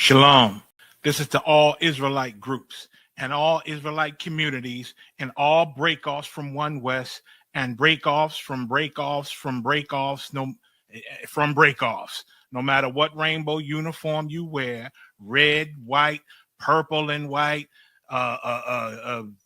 Shalom. This is to all Israelite groups and all Israelite communities and all breakoffs from One West and breakoffs from breakoffs, no matter what rainbow uniform you wear, red, white, purple and white, all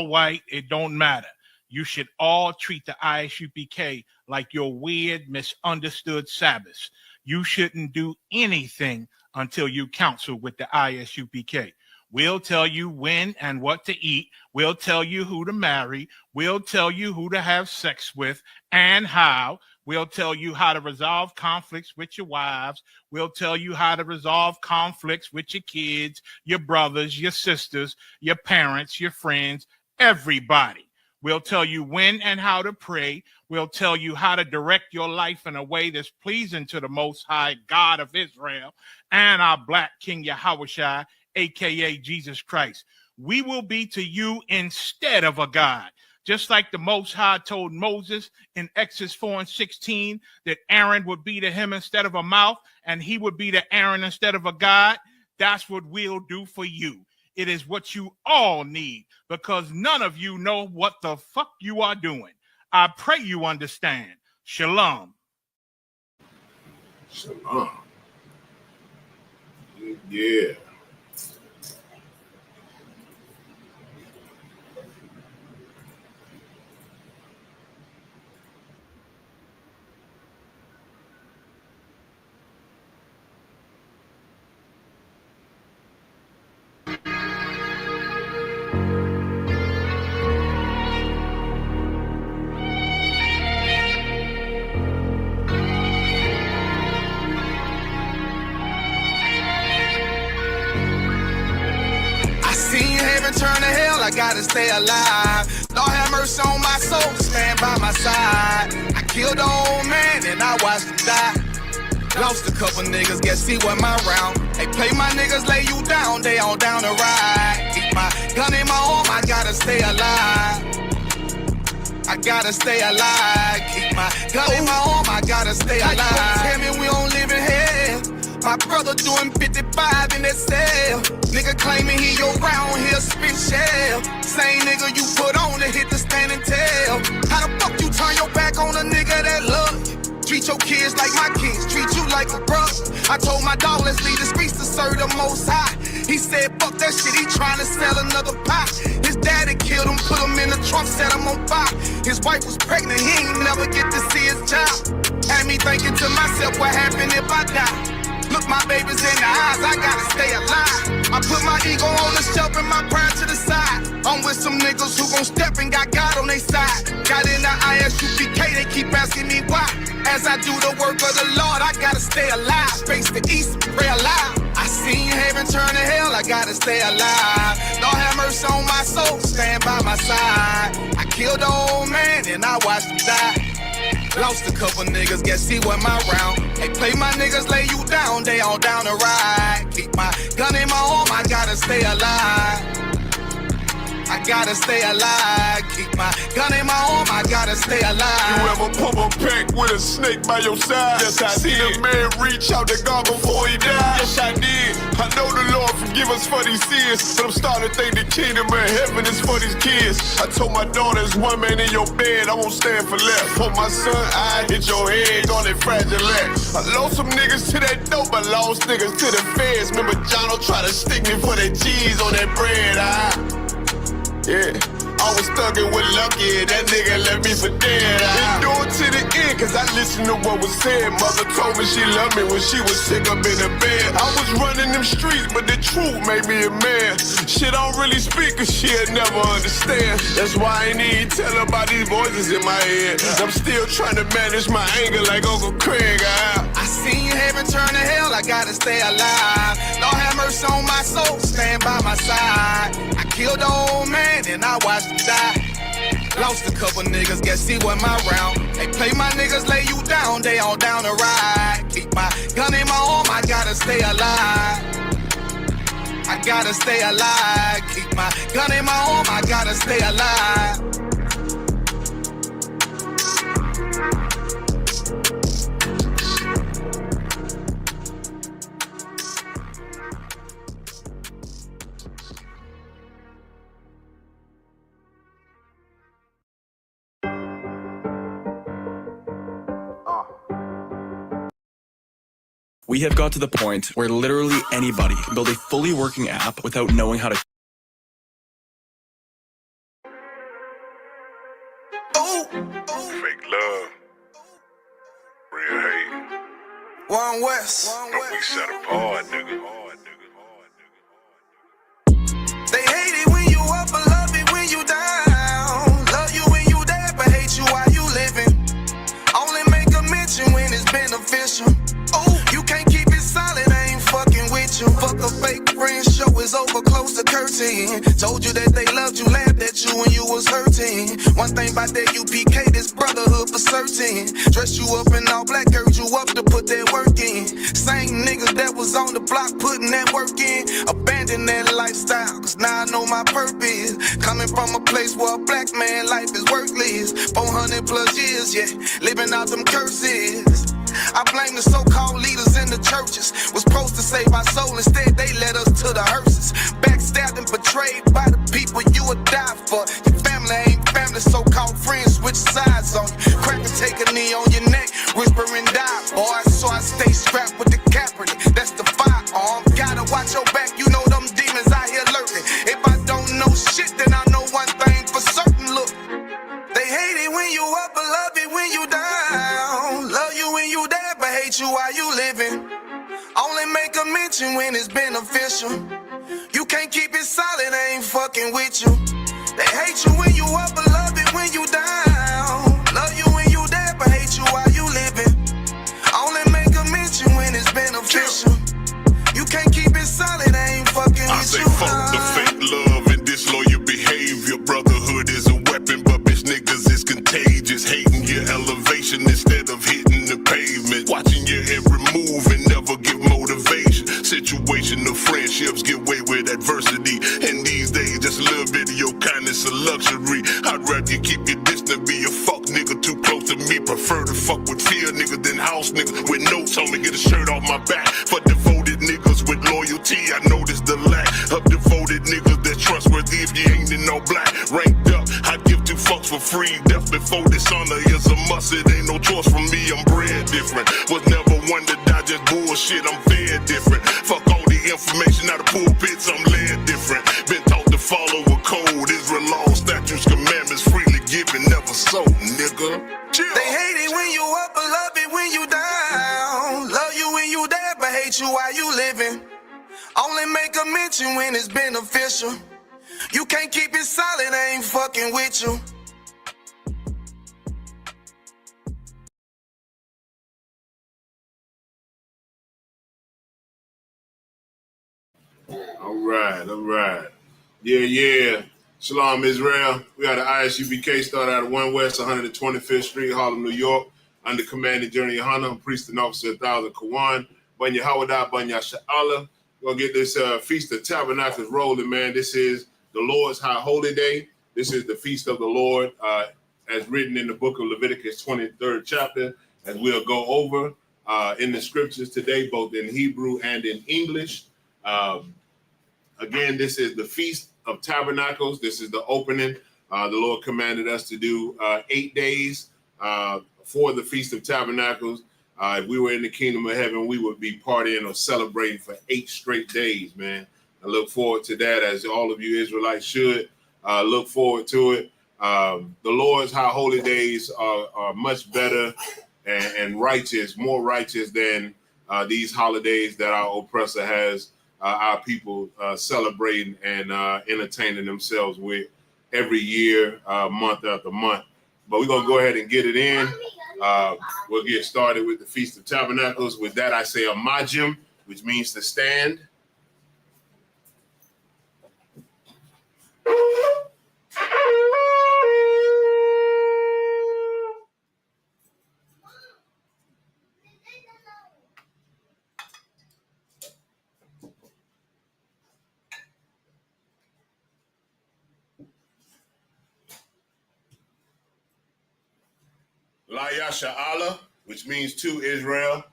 white, it don't matter. You should all treat the ISUPK like your weird, misunderstood Sabbaths. You shouldn't do anything until you counsel with the ISUPK. We'll tell you when and what to eat. We'll tell you who to marry. We'll tell you who to have sex with and how. We'll tell you how to resolve conflicts with your wives. We'll tell you how to resolve conflicts with your kids, your brothers, your sisters, your parents, your friends, everybody. We'll tell you when and how to pray. We'll tell you how to direct your life in a way that's pleasing to the Most High God of Israel and our Black King Yahushua, a.k.a. Jesus Christ. We will be to you instead of a God. Just like the Most High told Moses in Exodus 4:16 that Aaron would be to him instead of a mouth and he would be to Aaron instead of a God, that's what we'll do for you. It is what you all need because none of you know what the fuck you are doing. I pray you understand. Shalom. Shalom. Yeah. Turn to hell, I gotta stay alive. Lord have mercy on my soul, stand by my side. I killed the old man and I watched him die. Lost a couple niggas, guess he wasn't my round. They play my niggas, lay you down, they all down to ride. Keep my gun in my arm, I gotta stay alive. I gotta stay alive. Keep my gun in my arm, I gotta stay alive. Tell me we don't live in hell. My brother doing 55 in that cell. Nigga claiming he your round here spit shell. Same nigga you put on to hit the stand and tell. How the fuck you turn your back on a nigga that love you? Treat your kids like my kids, treat you like a brother. I told my dog, let's leave the streets to serve the Most High. He said, fuck that shit, he trying to sell another pot. His daddy killed him, put him in the trunk, set him on fire. His wife was pregnant, he ain't never get to see his child. Had me thinking to myself, what happened if I die? Look my babies in the eyes, I gotta stay alive. I put my ego on the shelf and my pride to the side. I'm with some niggas who gon' step and got God on their side. Got in the ISUPK, they keep asking me why. As I do the work of the Lord, I gotta stay alive. Face the east, pray alive. I seen heaven turn to hell, I gotta stay alive. Lord have mercy on my soul, stand by my side. I killed the old man and I watched him die. Lost a couple niggas, guess he wasn't my round. They play my niggas, lay you down, they all down to ride. Keep my gun in my arm, I gotta stay alive. I gotta stay alive. Keep my gun in my arm, I gotta stay alive. You ever pump a pack with a snake by your side? Yes, I Seen did. a man reach out to God before he died? Yes, I did. I know the Lord forgive us for these sins, but I'm starting to think the kingdom of heaven is for these kids. I told my daughter, there's one man in your bed, I won't stand for left. For my son, I hit your head on that fragile act. I lost some niggas to that dope, but lost niggas to the feds. Remember Jono tried to stick me for that cheese on that bread, yeah. I was thuggin' with Lucky, that nigga left me for dead. Endure to the end, cause I listened to what was said. Mother told me she loved me when she was sick up in the bed. I was running them streets, but the truth made me a man. Shit, I don't really speak, cause she'll never understand. That's why I ain't even tell her about these voices in my head. I'm still trying to manage my anger like Uncle Craig. I seen heaven turn to hell, I gotta stay alive. Lord have mercy on my soul, stand by my side. I killed the old man and I watched him die. Lost a couple niggas, guess he wasn't my round. They play my niggas, lay you down, they all down to ride. Keep my gun in my arm, I gotta stay alive. I gotta stay alive. Keep my gun in my arm, I gotta stay alive. We have got to the point where literally anybody can build a fully working app without knowing how to. Fake love, real hate. One West. But we set apart, nigga. They hate it when you up, but love it when you down. Love you when you dead, but hate you while you living. Only make a mention when it's beneficial. Oh, you can't keep it solid, I ain't fucking with you. Fuck a fake friend, show is over, close the curtain. Told you that they loved you, laughed at you when you was hurting. One thing about that UPK, this brotherhood for certain. Dress you up in all black, hurt you up to put that work in. Same niggas that was on the block putting that work in. Abandon that lifestyle, cause now I know my purpose. Coming from a place where a black man life is worthless. 400 plus years, yeah, living out them curses. I blame the so-called leaders in the churches. Was supposed to save our soul, instead they led us to the hearses. Backstabbed and betrayed by the people you would die for. Your family ain't family, so-called friends switch sides on you. Crack and take a knee on your neck, whisper and die, boy. So I stay strapped with the Kaepernick, that's the firearm. Gotta watch your back, you know them demons out here lurking. If I don't know shit, then I know one thing for certain, look. They hate it when you up, but love it when you down. Love you when you dead, but hate you while you living. Only make a mention when it's beneficial. You can't keep it solid, I ain't fucking with you. They hate you when you up, but love it when you down. Love you when you dead, but hate you while you living. Only make a mention when it's beneficial. You can't keep it solid, I ain't fucking with you. I say fuck the fake love and disloyal behavior. Brotherhood is a weapon, but bitch niggas is contagious. Hating your elevation instead of hitting the pavement. Watching your every move and never give motivation. Situational friendships get away with adversity. And these days, just a little bit of your kindness a luxury. I'd rather you keep your distance than be a fuck nigga too close to me. Prefer to fuck with fear nigga than house niggas with notes on me. Get a shirt off my back for devoted niggas with loyalty. I noticed the lack of devoted niggas that's trustworthy if you ain't in no black. Ranked up, I give two fucks for free. Death before dishonor is a must. It ain't no choice for me, I'm bred different. Was never one to die, just bullshit, I'm fed different. Fuck all the information out of pulpits, I'm led different. Been taught to follow a code. Israel law, statutes, commandments, freely given, never sold, nigga. Chill. They hate it when you up, but love it when you down. Love you when you dead, but hate you while you living. Only make a mention when it's beneficial. You can't keep it solid, I ain't fucking with you. All right. Yeah. Shalom, Israel. We got an ISUPK start out of 1 West 125th Street, Harlem, New York, under Commanding General Yohana, Priest and Officer 1000 Kawan, Banya Hawadah, Banya Sha'ala. We're going to get this Feast of Tabernacles rolling, man. This is the Lord's High Holy Day. This is the Feast of the Lord, as written in the book of Leviticus 23rd chapter, as we'll go over in the scriptures today, both in Hebrew and in English. Again, this is the Feast of Tabernacles. This is the opening. The Lord commanded us to do 8 days for the Feast of Tabernacles. If we were in the kingdom of heaven, we would be partying or celebrating for 8 straight days, man. I look forward to that, as all of you Israelites should look forward to it. The Lord's high holy days are much better and righteous, more righteous than these holidays that our oppressor has our people celebrating and entertaining themselves with every year, month after month. But we're going to go ahead and get it in. We'll get started with the Feast of Tabernacles. With that, I say a majim, which means to stand. Layasha Allah, which means to Israel.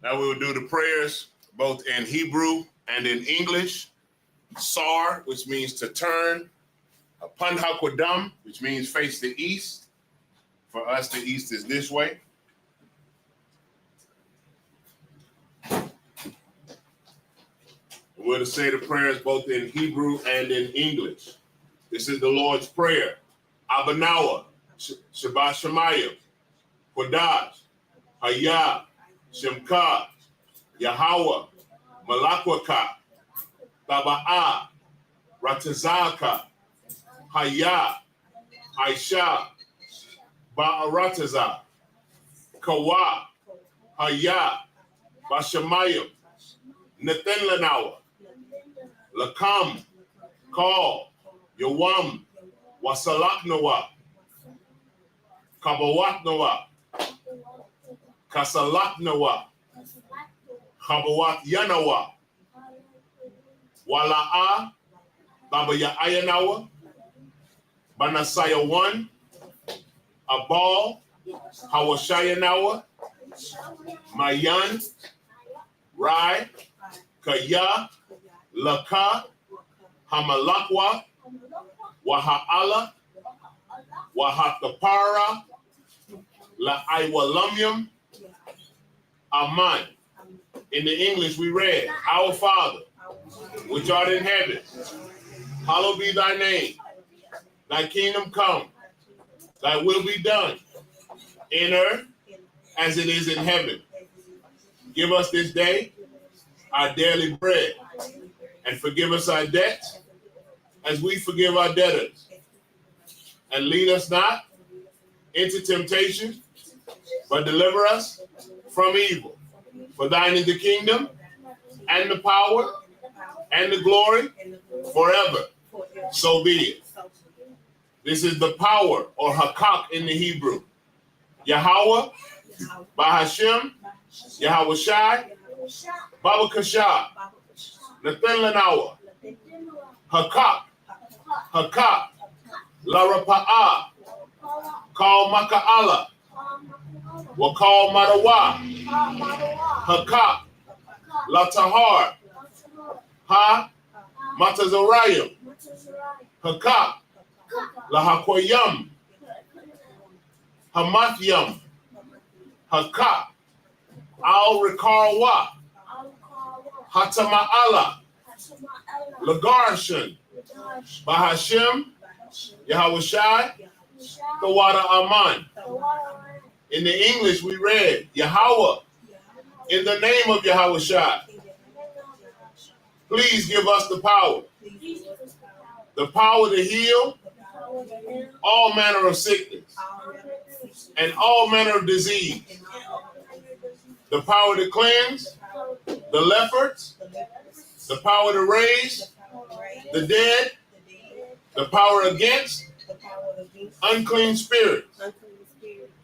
Now we will do the prayers both in Hebrew and in English. Sar, which means to turn. Panhakwadam, which means face the east. For us, the east is this way. We're to say the prayers both in Hebrew and in English. This is the Lord's Prayer. Abanawa, Shabbat Shemayim, Kodash, Hayah, Shemka, Yahweh, Malakwaka, Taba'ah, Ratazaka, Hayah, Aisha, Ba'arataza, Kawa, Hayah, Bashamayim, Nathan Lanawa, Lakam, Call, Yawam, Wasalaknawa, Kabawatnawa, Kasalaknawa, Kabawat Yanawa, Wala'a, Babaya Ayanawa, Banasaya 1, Abal, Hawashayanawa, Mayan, Rai, Kaya, Laka, Hamalakwa, Waha'ala, Wahatapara, La'aiwalamyam, Aman. In the English we read, Our Father, which art in heaven, hallowed be thy name. Thy kingdom come, thy will be done in earth as it is in heaven. Give us this day our daily bread, and forgive us our debts as we forgive our debtors. And lead us not into temptation, but deliver us from evil. For thine is the kingdom, and the power, and the glory, forever. So be it. This is the power, or hakak in the Hebrew. Yahweh, Bahashem, Yahweh Shai, Baba Kasha, Nathan Lanawa, Hakak, Hakak, Larapa'ah, Kal Maka'ala, Wakal Madawa, Hakak, Latahar, Ha, Matazarayim, Hakak, Lahakoyam, Hamathyam, Hakak, Al Rikarwa, Hatama'ala, Lagarshan, Bahashem, Yahweh Shai, Tawada Aman. In the English we read, Yahweh, in the name of Yahweh Shai, please give us the power to heal all manner of sickness and all manner of disease, the power to cleanse the lepers, the power to raise the dead, the power against unclean spirits,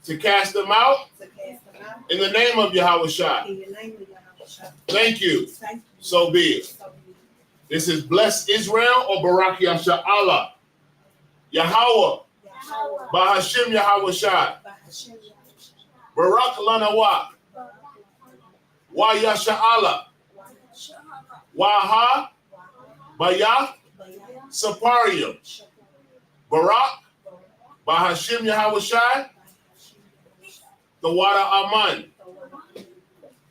to cast them out in the name of Yahweh Shai. Thank you. So be it. This is Bless Israel or Barak Yasha Allah. Yahweh, Bahashem Yahweh Shai. Barak Lanawa. Wa Yasha Allah. Waha, Bayah, Saparium. Barak, Bahashem Yahweh Shai. The water Aman.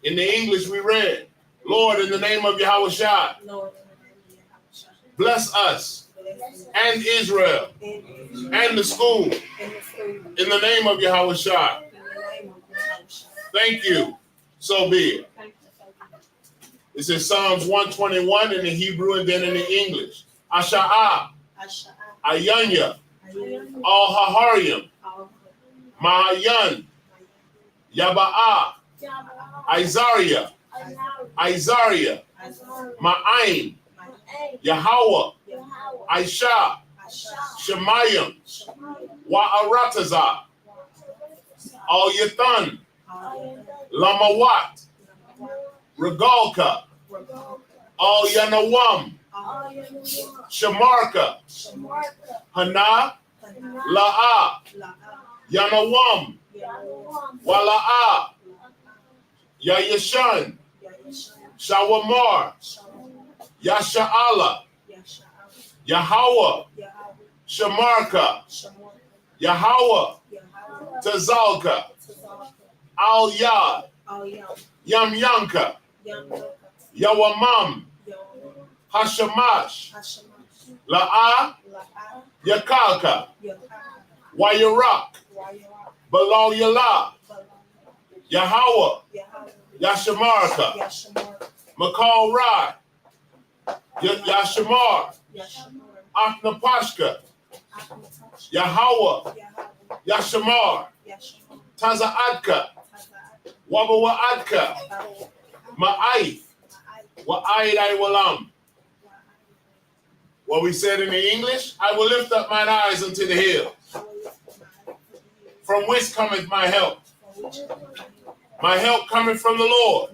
In the English we read, Lord, in the name of Yahweh Shai, bless us and Israel and the school in the name of Yahweh Shai. Thank you. So be it. This is Psalms 121 in the Hebrew and then in the English. Asha'ah, Ayanya, Al-Haharium, Ma'ayan, Yaba'ah, Isaiah, Ma'ain, Yahweh, Aisha, Shemayim, Wa'arataza, Al-Yathan, Lamawat, Regalka, Al-Yanawam, Shamarka, Hana, La'a, Yanawam, Wala'a, Yayashan, Shawamar, Yasha'ala, Yahweh, Shamarka, Yahweh, Tazalka, Al Yad, Yam Yanka, Yawamam, Hashamash, La'a, Yakalka, Wayarak, Balal Yala, Yahweh, Yashamarka, Makal Rai, Yashamar, Aknapashka, Yahweh, Yashamar, Tazaadka, Wabawaadka, Ma'aith, Wa'aidai Walam. What we said in the English, I will lift up mine eyes unto the hill. From whence cometh my help? My help cometh from the Lord,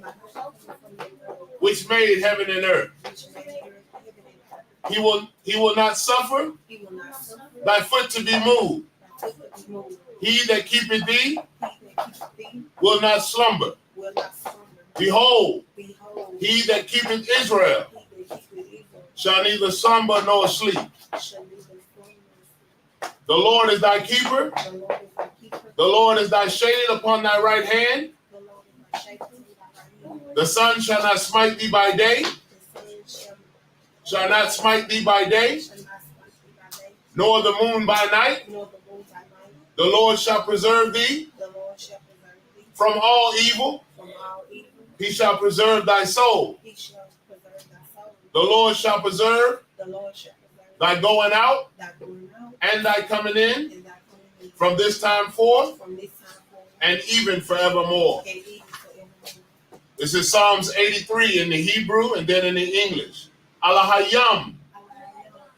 which made heaven and earth. He will not suffer thy foot to be moved. He that keepeth thee will not slumber. Behold, he that keepeth Israel shall neither slumber nor sleep. The Lord is thy keeper. The Lord is thy shade upon thy right hand. The sun shall not smite thee by day, shall not smite thee by day, nor the moon by night. The Lord shall preserve thee from all evil. He shall preserve thy soul. The Lord shall preserve thy going out and thy coming in from this time forth and even forevermore. This is Psalms 83 in the Hebrew and then in the English. Alahayam,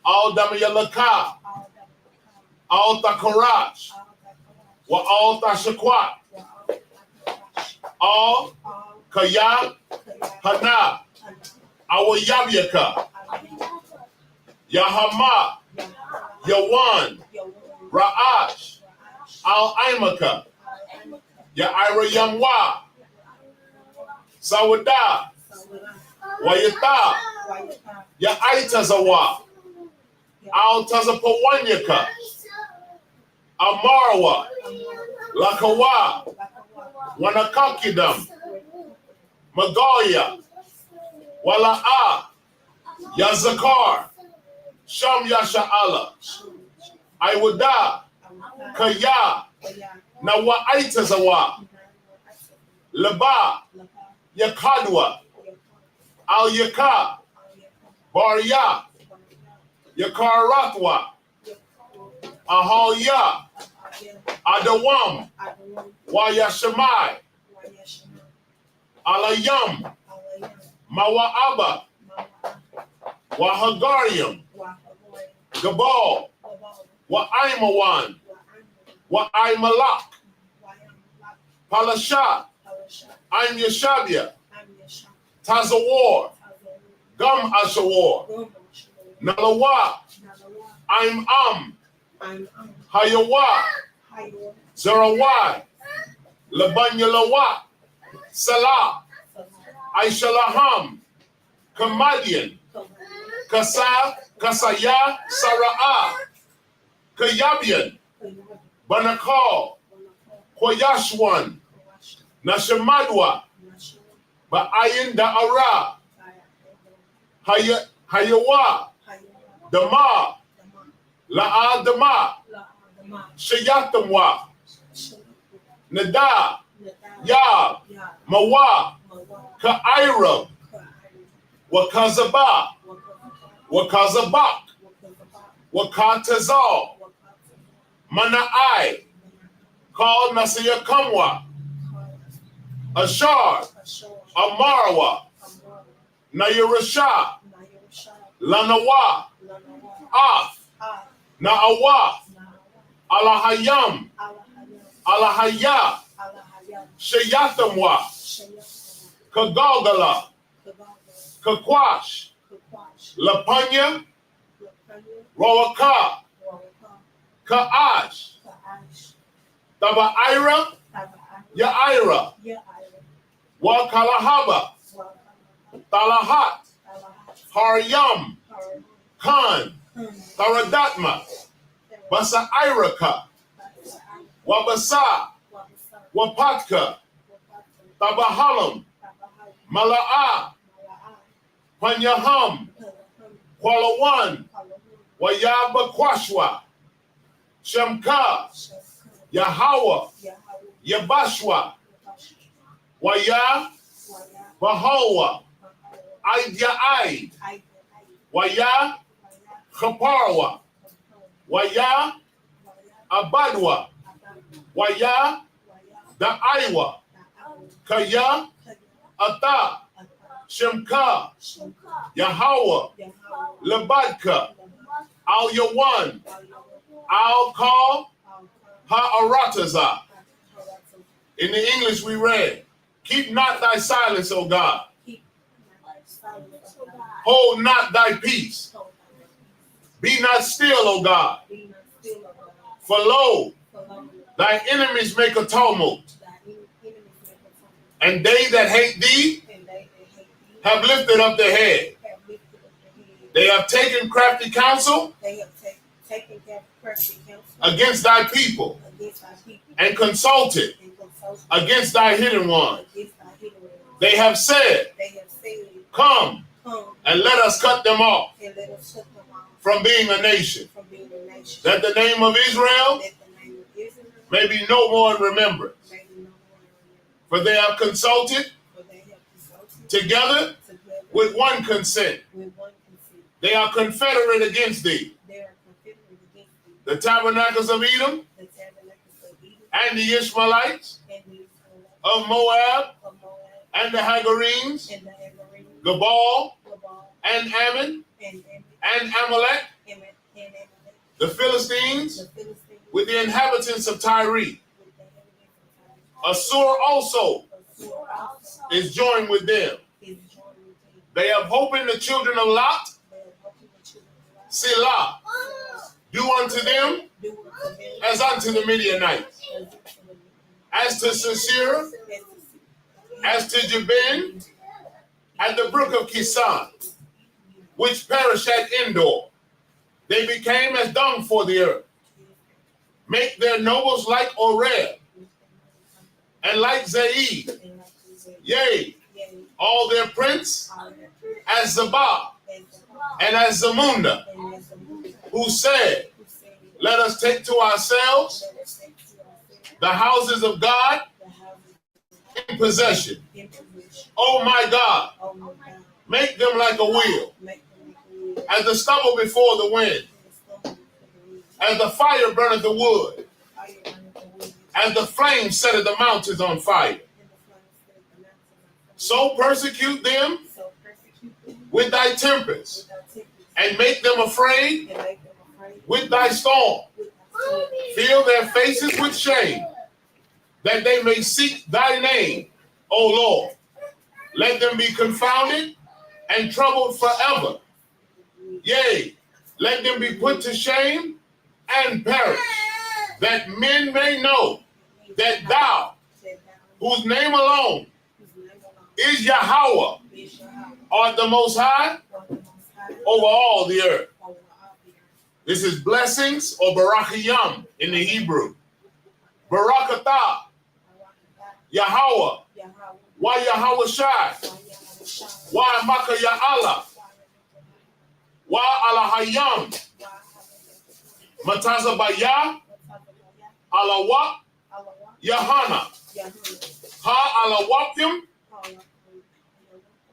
Al Damayalaka, Al Takarach, Wa Al Tashakwat, Al Kaya Hana, Our Yabyaka, Yahama, Yawan, Ra'ash, Al Imaka, Ya'ira Yamwa, Sawada, Wayata, Ya'itazawa, Al Tazapawanyaka, Amarwa, Lakawa, Wanakakidam, Magoya, Wala'a, Yazakar, Sham Yasha'ala, Iwada, Kaya, Nawa'itazawa, Laba, Yakadwa, Al Yaka, Barya, Yakaratwa, Ahalya, Adawam, Wayashamai, Alayam, Mawa'aba, Wahagarium, Gabal, Wa'aimawan, Wa'aimalak, Palasha, I'm Yeshabia, Tazawar, Gum Ashawar, Nalawa, I'm Hayawa, Zarawai, Labanyalawa, Salah, Aishalaham, Kamadian, Kasa, Kasaya, Sara'a, Kayabian, Banakal, Koyashwan, Nashamadwa, Ba'ayin Da'ara, Hayawa, Dama, La'a Dama, Shayatamwa, Nada, Yab, Mawa, Ka'ira, Wakazaba, Wakazabak, Wakatazal, Mana'ai, called Nasaya Kamwa, Ashar, Amarwa, Nayarasha, Lanawa, Af, Na'awa, Alahayam, Alahaya, Shayatamwa, Kagalgala, Kakwash, Lapanya, Rawaka, Ka'ash, Taba'ira, Ya'ira, Wakalahaba, Talahat, Haryam, Khan, Taradatma, Basa Iraka, Wabasa, Wapatka, Tabahalam, Mala'a, Panyaham, Kualawan, Wayaba Kwashwa, Shemka, Yahawa, Yabashwa, Waya, Bahawa, Aidya, Waya, Kaparwa, Waya, Abadwa, Waya, the Iwa, Kaya, Ata, Shemka, Yahawa, Labadka, Al Yawan, Al Kal, Ha'arataza. In the English we read, keep not thy silence, O God. Hold not thy peace. Be not still, O God. For lo, thy enemies make a tumult, and they that hate thee have lifted up their head. They have taken crafty counsel against thy people, and consulted against thy hidden one. They have said, come, and let us cut them off from being a nation, that the name of Israel may be no more in remembrance. For they have consulted together with one consent. They are confederate against thee. The tabernacles of Edom and the Ishmaelites of Moab and the Hagarenes, Gabal and Ammon and Amalek, the Philistines with the inhabitants of Tyre. Assur also is joined with them. They have hope in the children of Lot. Selah, do unto them as unto the Midianites. As to Sisera, as to Jabin, at the brook of Kisan, which perished at Endor. They became as dung for the earth. Make their nobles like Oreb, and like Zaid, yea, all their prince as Zabah, and as Zamunda, who said, let us take to ourselves the houses of God in possession. Oh my God, make them like a wheel, as the stubble before the wind, as the fire burneth the wood, as the flame setteth the mountains on fire. So persecute them with thy tempest, and make them afraid with thy storm. Fill their faces with shame, that they may seek thy name, O Lord. Let them be confounded and troubled forever. Yea, let them be put to shame and perish, that men may know that thou, whose name alone is Yahweh, art the Most High over all the earth. This is blessings or barakiyam in the Hebrew. Barakatah, Yahweh, Wa Yahweh Shai, Wa Maka Ya'ala, Wa Ala Hayam, Matazabaya, Ala Wa, Yahana, Ha Ala Wakim,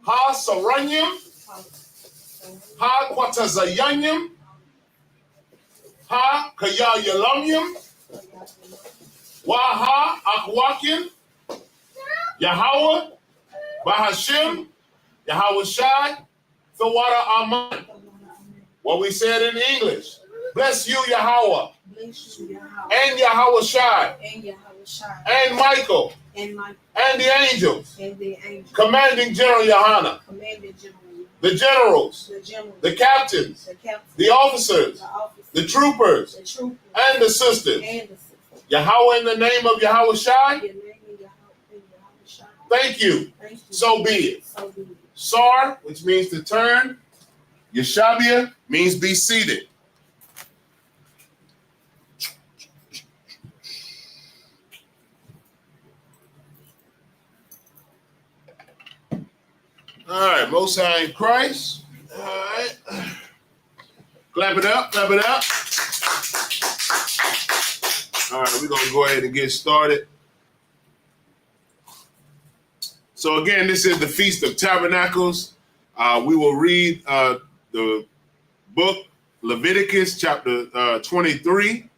Ha Saranyim, Ha Kwatazayanyim, Ha Kaya Yalamyim, Wa Ha Akwakim, Yahweh, Bahashim, Yahweh Shai, Thawara Aman. What we said in English. Bless you, Yahweh. And Yahweh Shai. And Michael. And the angels. Commanding General Yohana. The generals. The captains. The officers. The troopers. And the sisters. Yahweh in the name of Yahweh Shai. Thank you. So be it. Sar, which means to turn. Yeshabia means be seated. All right, Most High in Christ. All right. Clap it up, clap it up. All right, we're going to go ahead and get started. So again, this is the Feast of Tabernacles. We will read the book Leviticus chapter 23.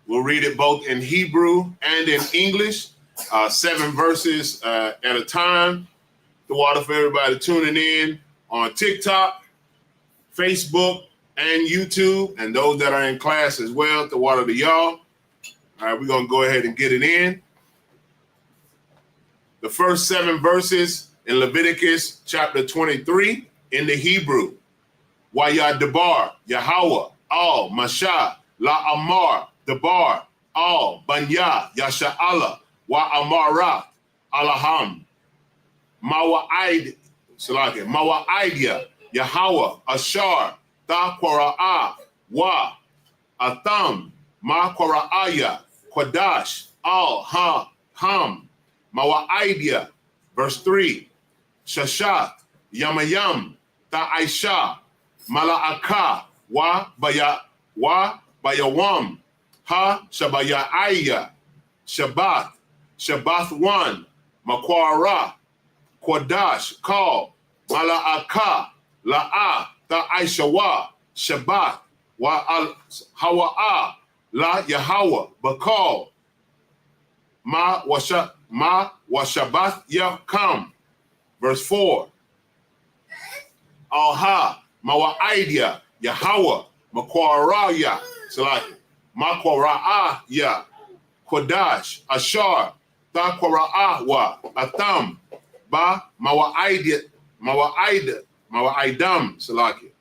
We'll read it both in Hebrew and in English, 7 verses at a time. The water for everybody tuning in on TikTok, Facebook, and YouTube, and those that are in class as well. The water to y'all. All right, we're going to go ahead and get it in. The first 7 verses in Leviticus chapter 23 in the Hebrew. Waya Debar, Yahweh, Al, Masha, La Amar, Debar, Al, Banya, Yasha'Allah, Wa Amara, Alaham, Mawa'id, Salake, Mawa'idya, Yahweh, Ashar, Ta Qura'ah, Wa, Atham, Ma Qura'aya, Qadash, Al, Ha, Ham, Mawa'idya, verse 3, Shashat, Yamayam, Ta'aisha, Mala'aka, Wa Bayawam, Ha Shabaya'aya, Shabbat, Shabbath 1, Makwara, Qadash, Call, Mala'aka, La'a, Ta'aishawa, Shabbat, Wa Hawa'a, La Yahweh, Bakal, Ma Washabath Yakam, verse 4. Alha, Mawa'idya, Yahweh, Makwaraya, Salaki, Makwara'aya, Qadash, Ashar, Taqwara'awa, Atham, Ba, Mawa'idya, Mawa'idam, Salaki.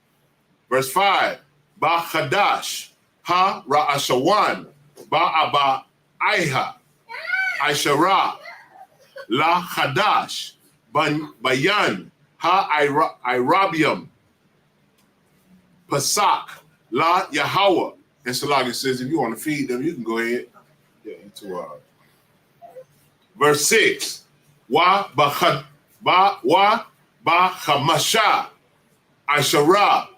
Verse 5, Ba Khadash, Ha Ra'ashawan, Ba Aba Aiha, Aishara, La Khadash, Bayan, Ha Irabium, Pasak, La Yahweh. And Salaki says, if you want to feed them, you can go ahead. Yeah, into verse 6. Wa Chamasha, Aishara,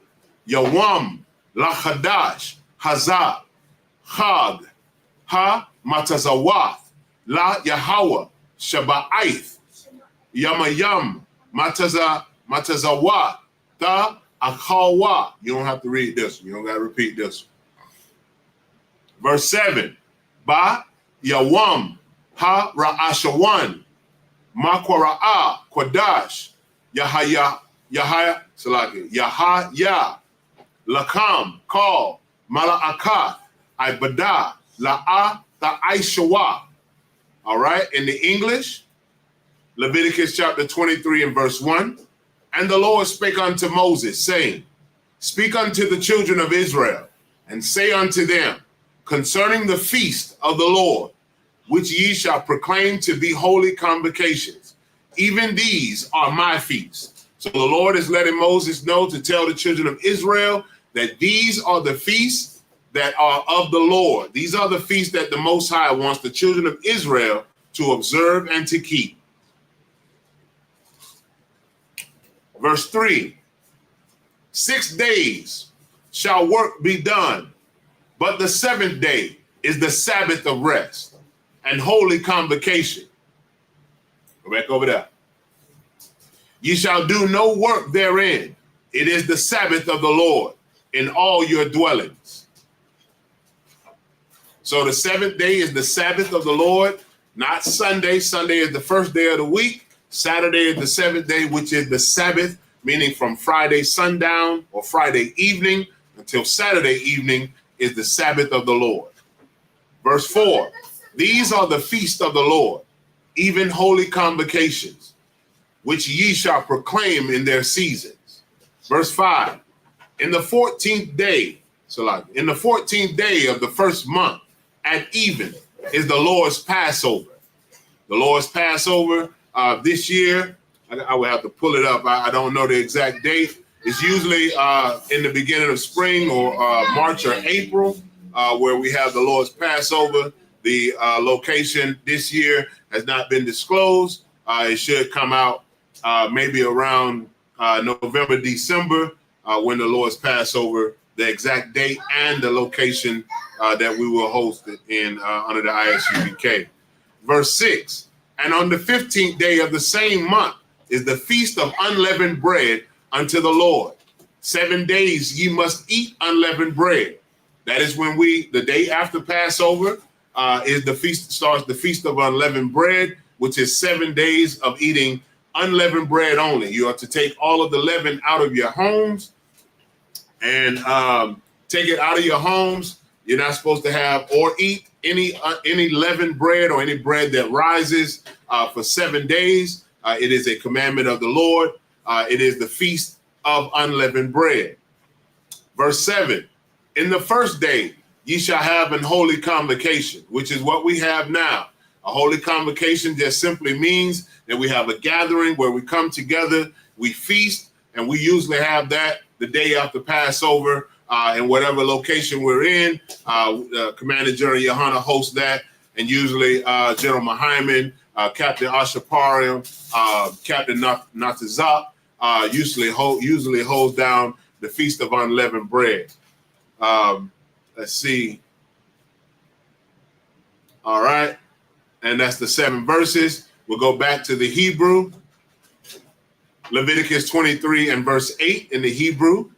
Yawam, La Khadash, Hazah, Chag, Ha Matazawath, La Yahweh, Shaba'ith, Yamayam, Matazawah, Ta Akawa. You don't have to read this one. You don't got to repeat this one. Verse 7. Ba Yawam, Ha Ra'ashawan, Makwara'a, Qadash, Yahaya, Salaki, Yahaya, Lakam, Call, Mala'akat, Ibada, La'a, Ta'aishawa. All right, in the English, Leviticus chapter 23 and verse 1. And the Lord spake unto Moses, saying, Speak unto the children of Israel, and say unto them, concerning the feast of the Lord, which ye shall proclaim to be holy convocations. Even these are my feasts. So the Lord is letting Moses know to tell the children of Israel that these are the feasts that are of the Lord. These are the feasts that the Most High wants the children of Israel to observe and to keep. Verse 3, 6 days shall work be done, but the 7th day is the Sabbath of rest and holy convocation. Go back over there. Ye shall do no work therein. It is the Sabbath of the Lord in all your dwellings. So the 7th day is the Sabbath of the Lord, not Sunday. Sunday is the first day of the week. Saturday is the 7th day, which is the Sabbath, meaning from Friday sundown or Friday evening until Saturday evening is the Sabbath of the Lord. Verse 4, these are the feasts of the Lord, even holy convocations, which ye shall proclaim in their seasons. Verse 5, in the 14th day, in the 14th day of the first month at even is the Lord's Passover. The Lord's Passover this year, I would have to pull it up. I don't know the exact date. It's usually in the beginning of spring or March or April, where we have the Lord's Passover. The location this year has not been disclosed. It should come out maybe around November, December, when the Lord's Passover, the exact date and the location that we will host it in under the ISUPK. Verse 6, and on the 15th day of the same month is the feast of unleavened bread unto the Lord. 7 days ye must eat unleavened bread. That is when the day after Passover is the feast, starts the feast of unleavened bread, which is 7 days of eating unleavened bread only. You are to take all of the leaven out of your homes and take it out of your homes. You're not supposed to have or eat any leavened bread or any bread that rises for 7 days. It is a commandment of the Lord. It is the feast of unleavened bread. Verse 7, in the first day ye shall have an holy convocation, which is what we have now. A holy convocation just simply means that we have a gathering where we come together, we feast, and we usually have that the day after Passover in whatever location we're in. Commander General Yohana hosts that, and usually General Mahyman, Captain Ashaparian, Captain Natazak usually holds down the Feast of Unleavened Bread. Let's see. All right. And that's the 7 verses. We'll go back to the Hebrew. Leviticus 23 and verse 8 in the Hebrew.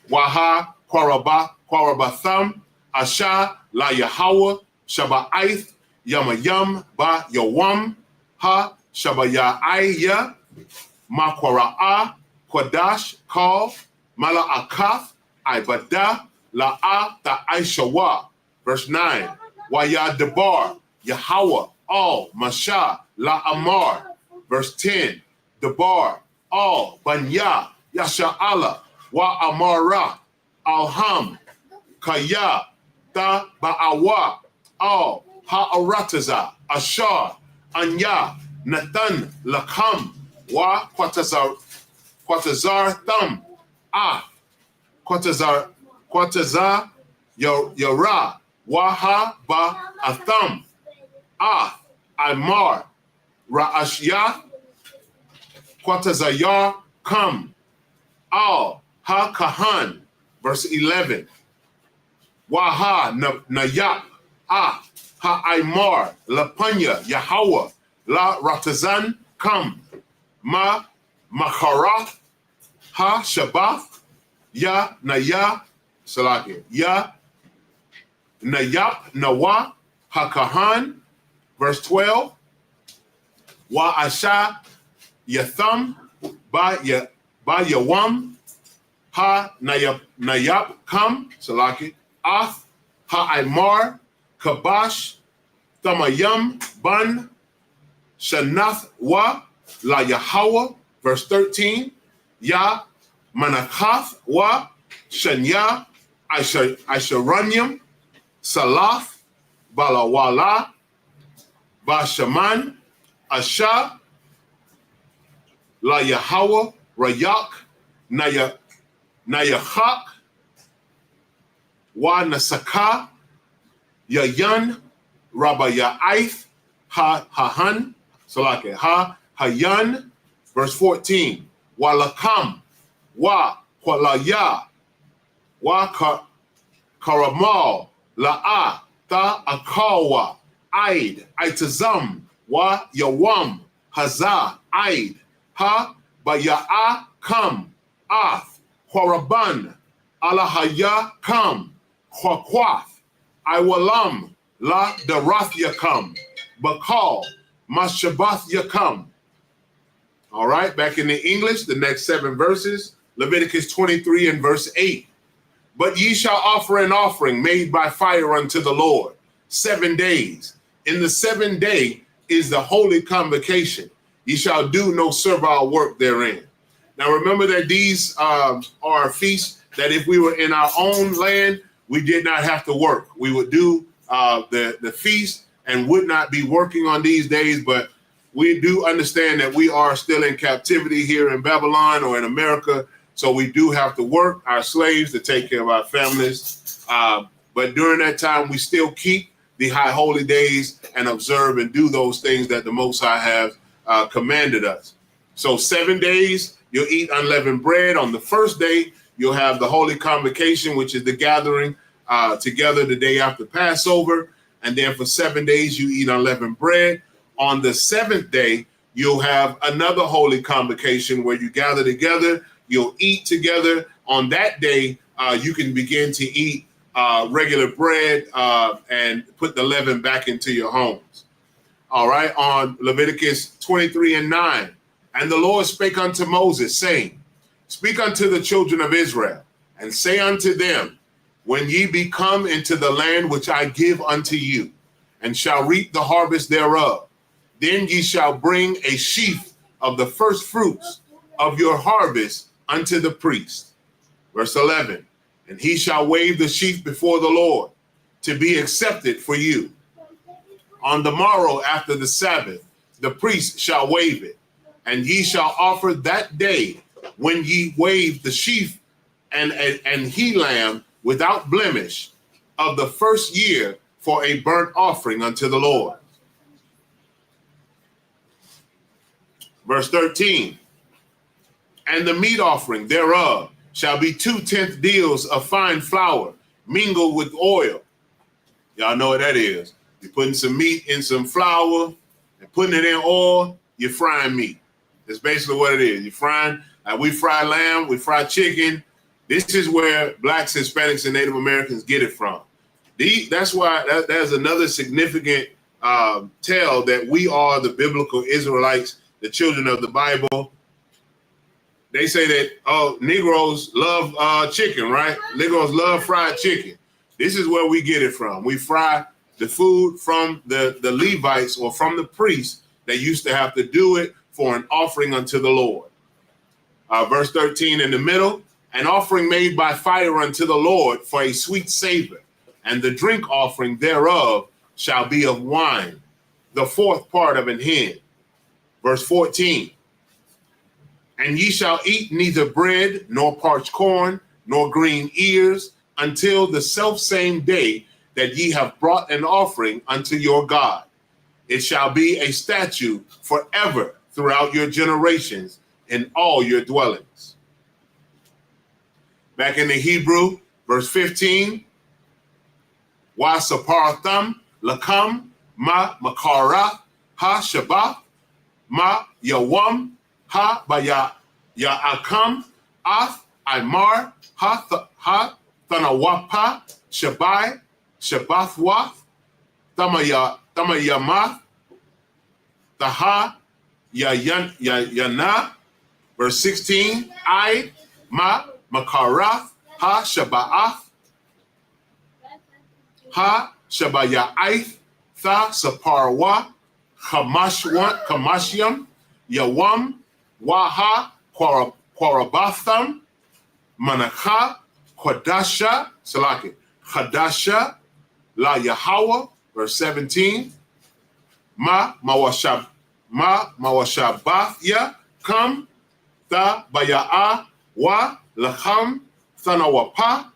Waha kwarabatham asha la Yahweh shaba'aith yamayam ba yawam ha shabaya'aya makwara'a kwadash kal mala'akath ibada la'a ta'aishawa. Verse 9. Waya debar Yahweh all Masha La Amar. Verse 10, Debar all Banya Yasha'ala Wa Amara Alham Kaya Ta Ba'awa all Ha'arataza Ashar Anya Nathan Lakam Wa Quatazar Thum Quatazar Yara Waha Ba Atham Amar Ra'ashya Quatazayar Kam Al Ha Kahan. Verse 11. Waha Nayap Ha Aymar Lapanya Yahweh La Ratazan Kam Ma Macharath Ha Shabath Ya Naya Salaki Ya Nayap Nawa Ha Kahan. Verse 12, Wa Asha Yatham Ba Yawam Ha Nayap Kam Salaki Ath Ha Aymar Kabash Thamayam Ban Shanath Wa La Yahweh. Verse 13, Ya Manakath Wa Shanya Aisharanyam Salath Balawala Bashaman, Asha, La Yahweh, Rayak, Nayachak, Wa Nasaka, Yayan, Rabba Ya'aith, Ha Hahan, Salake, Ha Hayan, verse 14, Wa Lakam, Wa Kwalaya, Wa Karamal, La'a, Ta Akawa, Aid, Aitazam, Wa Yawam, Hazah, Aid, Ha Baya'a Kam, Ath, Horaban, Alahaya Kam, Kwakwath, Iwalam, La Darath Yakam, Bakal, Mashabath Yakam. All right, back in the English, the next 7 verses, Leviticus 23 and verse 8. But ye shall offer an offering made by fire unto the Lord 7 days. In the 7th day is the holy convocation. Ye shall do no servile work therein. Now remember that these are feasts that if we were in our own land, we did not have to work. We would do the feast and would not be working on these days, but we do understand that we are still in captivity here in Babylon or in America, so we do have to work our slaves to take care of our families. But during that time, we still keep the high holy days and observe and do those things that the Most High have commanded us. So 7 days, you'll eat unleavened bread. On the first day, you'll have the Holy Convocation, which is the gathering together the day after Passover. And then for 7 days, you eat unleavened bread. On the seventh day, you'll have another Holy Convocation where you gather together, you'll eat together. On that day, you can begin to eat regular bread and put the leaven back into your homes. All right, on Leviticus 23:9, and the Lord spake unto Moses, saying, Speak unto the children of Israel, and say unto them, When ye be come into the land which I give unto you, and shall reap the harvest thereof, then ye shall bring a sheaf of the first fruits of your harvest unto the priest. Verse 11, and he shall wave the sheaf before the Lord to be accepted for you. On the morrow after the Sabbath, the priest shall wave it, and ye shall offer that day when ye wave the sheaf and he lamb without blemish of the first year for a burnt offering unto the Lord. Verse 13, and the meat offering thereof shall be 2/10 deals of fine flour mingled with oil. Y'all know what that is. You're putting some meat in some flour and putting it in oil, you're frying meat. That's basically what it is. You're frying, we fry lamb, we fry chicken. This is where blacks, Hispanics, and Native Americans get it from. That's why that's another significant tell that we are the biblical Israelites, the children of the Bible. They say that, Negroes love chicken, right? Negroes love fried chicken. This is where we get it from. We fry the food from the Levites or from the priests that used to have to do it for an offering unto the Lord. Verse 13 in the middle, an offering made by fire unto the Lord for a sweet savor, and the drink offering thereof shall be of wine, the fourth part of an hin. Verse 14, and ye shall eat neither bread, nor parched corn, nor green ears, until the selfsame day that ye have brought an offering unto your God. It shall be a statute forever throughout your generations in all your dwellings. Back in the Hebrew, verse 15, wa sapartham lakam ma makara ha shabbat ma yawam ha baya ya akam ath imar ha tanawapa shabai shabathwath tamayamath taha yana. Verse 16, I ma makarath ha shabaath ha shabayaaith tha saparwa kamashyam yawam waha kwarabatham manakha kwadasha salaki Hadasha la Yahweh. Verse 17, ma mawashabathya kam ta baya'a wa lacham thanawapa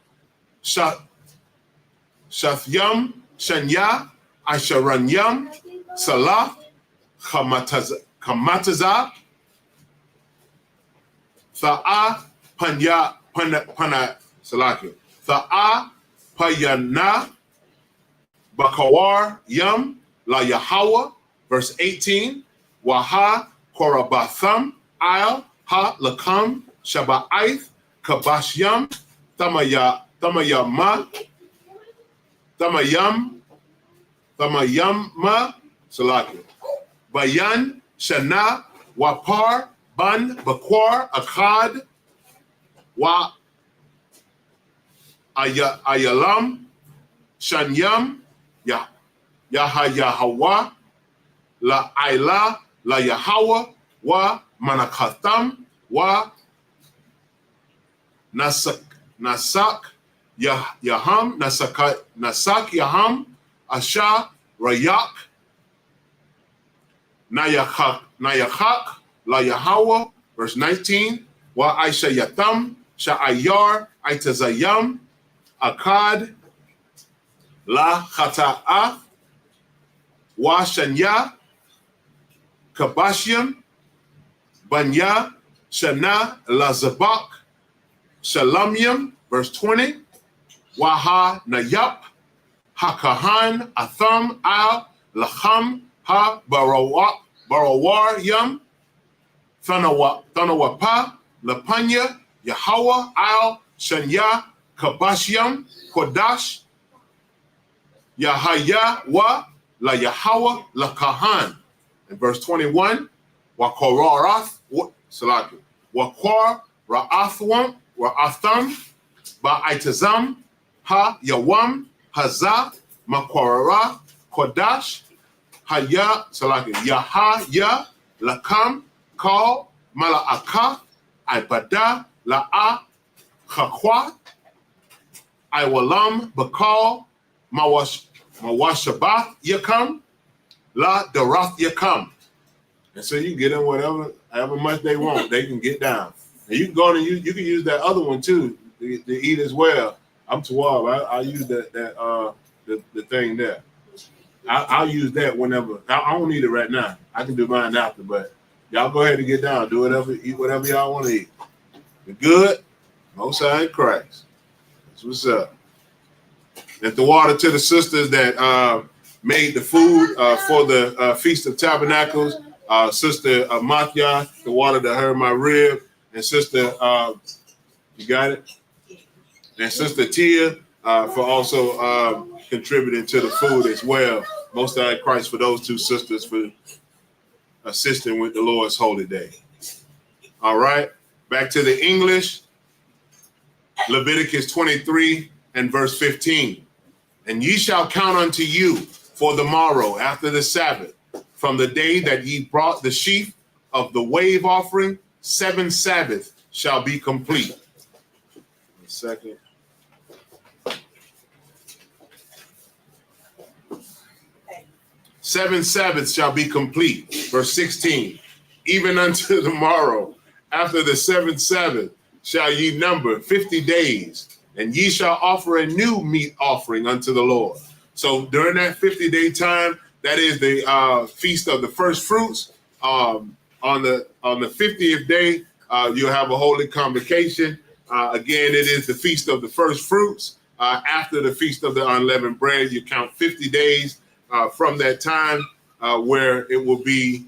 shathyam shanya asharanyam salah kamataza tha'a pana salaki tha'a payana bakawar yam la Yahweh. Verse 18, waha korabatham al ha lakam shaba'ith kabashyam tamayama salaki bayan shana wapar ban bakwar akad wa ayalam shanyam yahayahawa la aila la Yahweh wa manakatam wa nasak yaham nasak yaham asha rayak nayachak la Yahweh. Verse 19, wa aisha yatam sha'ayar aitazayam akad la chata'a wa shanya kabashyam Banya, Shana, Lazabak, Shalamyam, verse 20, Waha Nayap, Hakahan, Atham, Al, Lacham, Ha Barawar Yam, Thanawapa, Lapanya, Yahweh, Al, Shanya, Kabashyam, Kodash, Yahaya, Wa, La Yahweh, La Kahan. In verse 21, Wakorath, Salaki, Wakar, Ra'athwam, Ra'atham, Ba'itazam, Ha Yawam, Hazah, Makwarara, Kodash, Haya, Salaki, Yahaya, Lakam, Kal, Mala'aka, Ibada, La'a, Chakwa, Iwalam, Bakal, Mawashabath, Yakam, La Darath Yakam. And so you can get them however much they want, they can get down. And you can go and you can use that other one too to eat as well. I'm Tawab. I use the thing there. I'll use that whenever. I don't need it right now. I can do mine after, but y'all go ahead and get down. Do whatever, eat whatever y'all want to eat. You're good. Most High in Christ. That's what's up. Let the water to the sisters that made the food for the Feast of Tabernacles. Sister Mathia, the water that hurt my rib, and Sister, you got it? And Sister Tia for also contributing to the food as well. Most High in Christ for those two sisters for assisting with the Lord's holy day. All right, back to the English. Leviticus 23 and verse 15. And ye shall count unto you for the morrow after the Sabbath, from the day that ye brought the sheaf of the wave offering, 7 Sabbaths shall be complete. 1 second. Seven Sabbaths shall be complete. Verse 16. Even unto the morrow, after the 7th Sabbath, shall ye number 50 days, and ye shall offer a new meat offering unto the Lord. So during that 50-day time, that is the feast of the first fruits. On the 50th day, you'll have a holy convocation. Again, it is the feast of the first fruits. After the feast of the unleavened bread, you count 50 days from that time, where it will be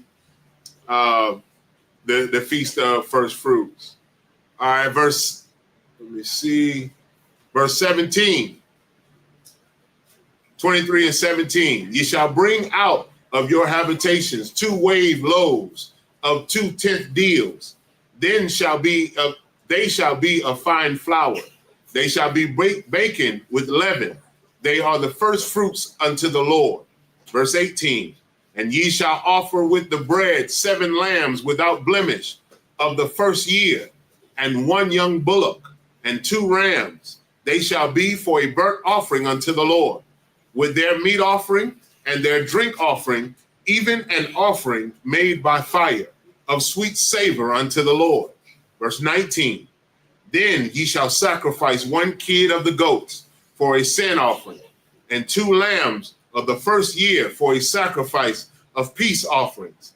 the feast of first fruits. All right, verse 17, 23 and 17. Ye shall bring out of your habitations 2 wave loaves of 2 tenth deals. Then they shall be of fine flour. They shall be baken with leaven. They are the first fruits unto the Lord. Verse 18. And ye shall offer with the bread 7 lambs without blemish of the first year, and 1 young bullock, and 2 rams. They shall be for a burnt offering unto the Lord, with their meat offering and their drink offering, even an offering made by fire of sweet savor unto the Lord. Verse 19. Then ye shall sacrifice 1 kid of the goats for a sin offering, and 2 lambs of the first year for a sacrifice of peace offerings.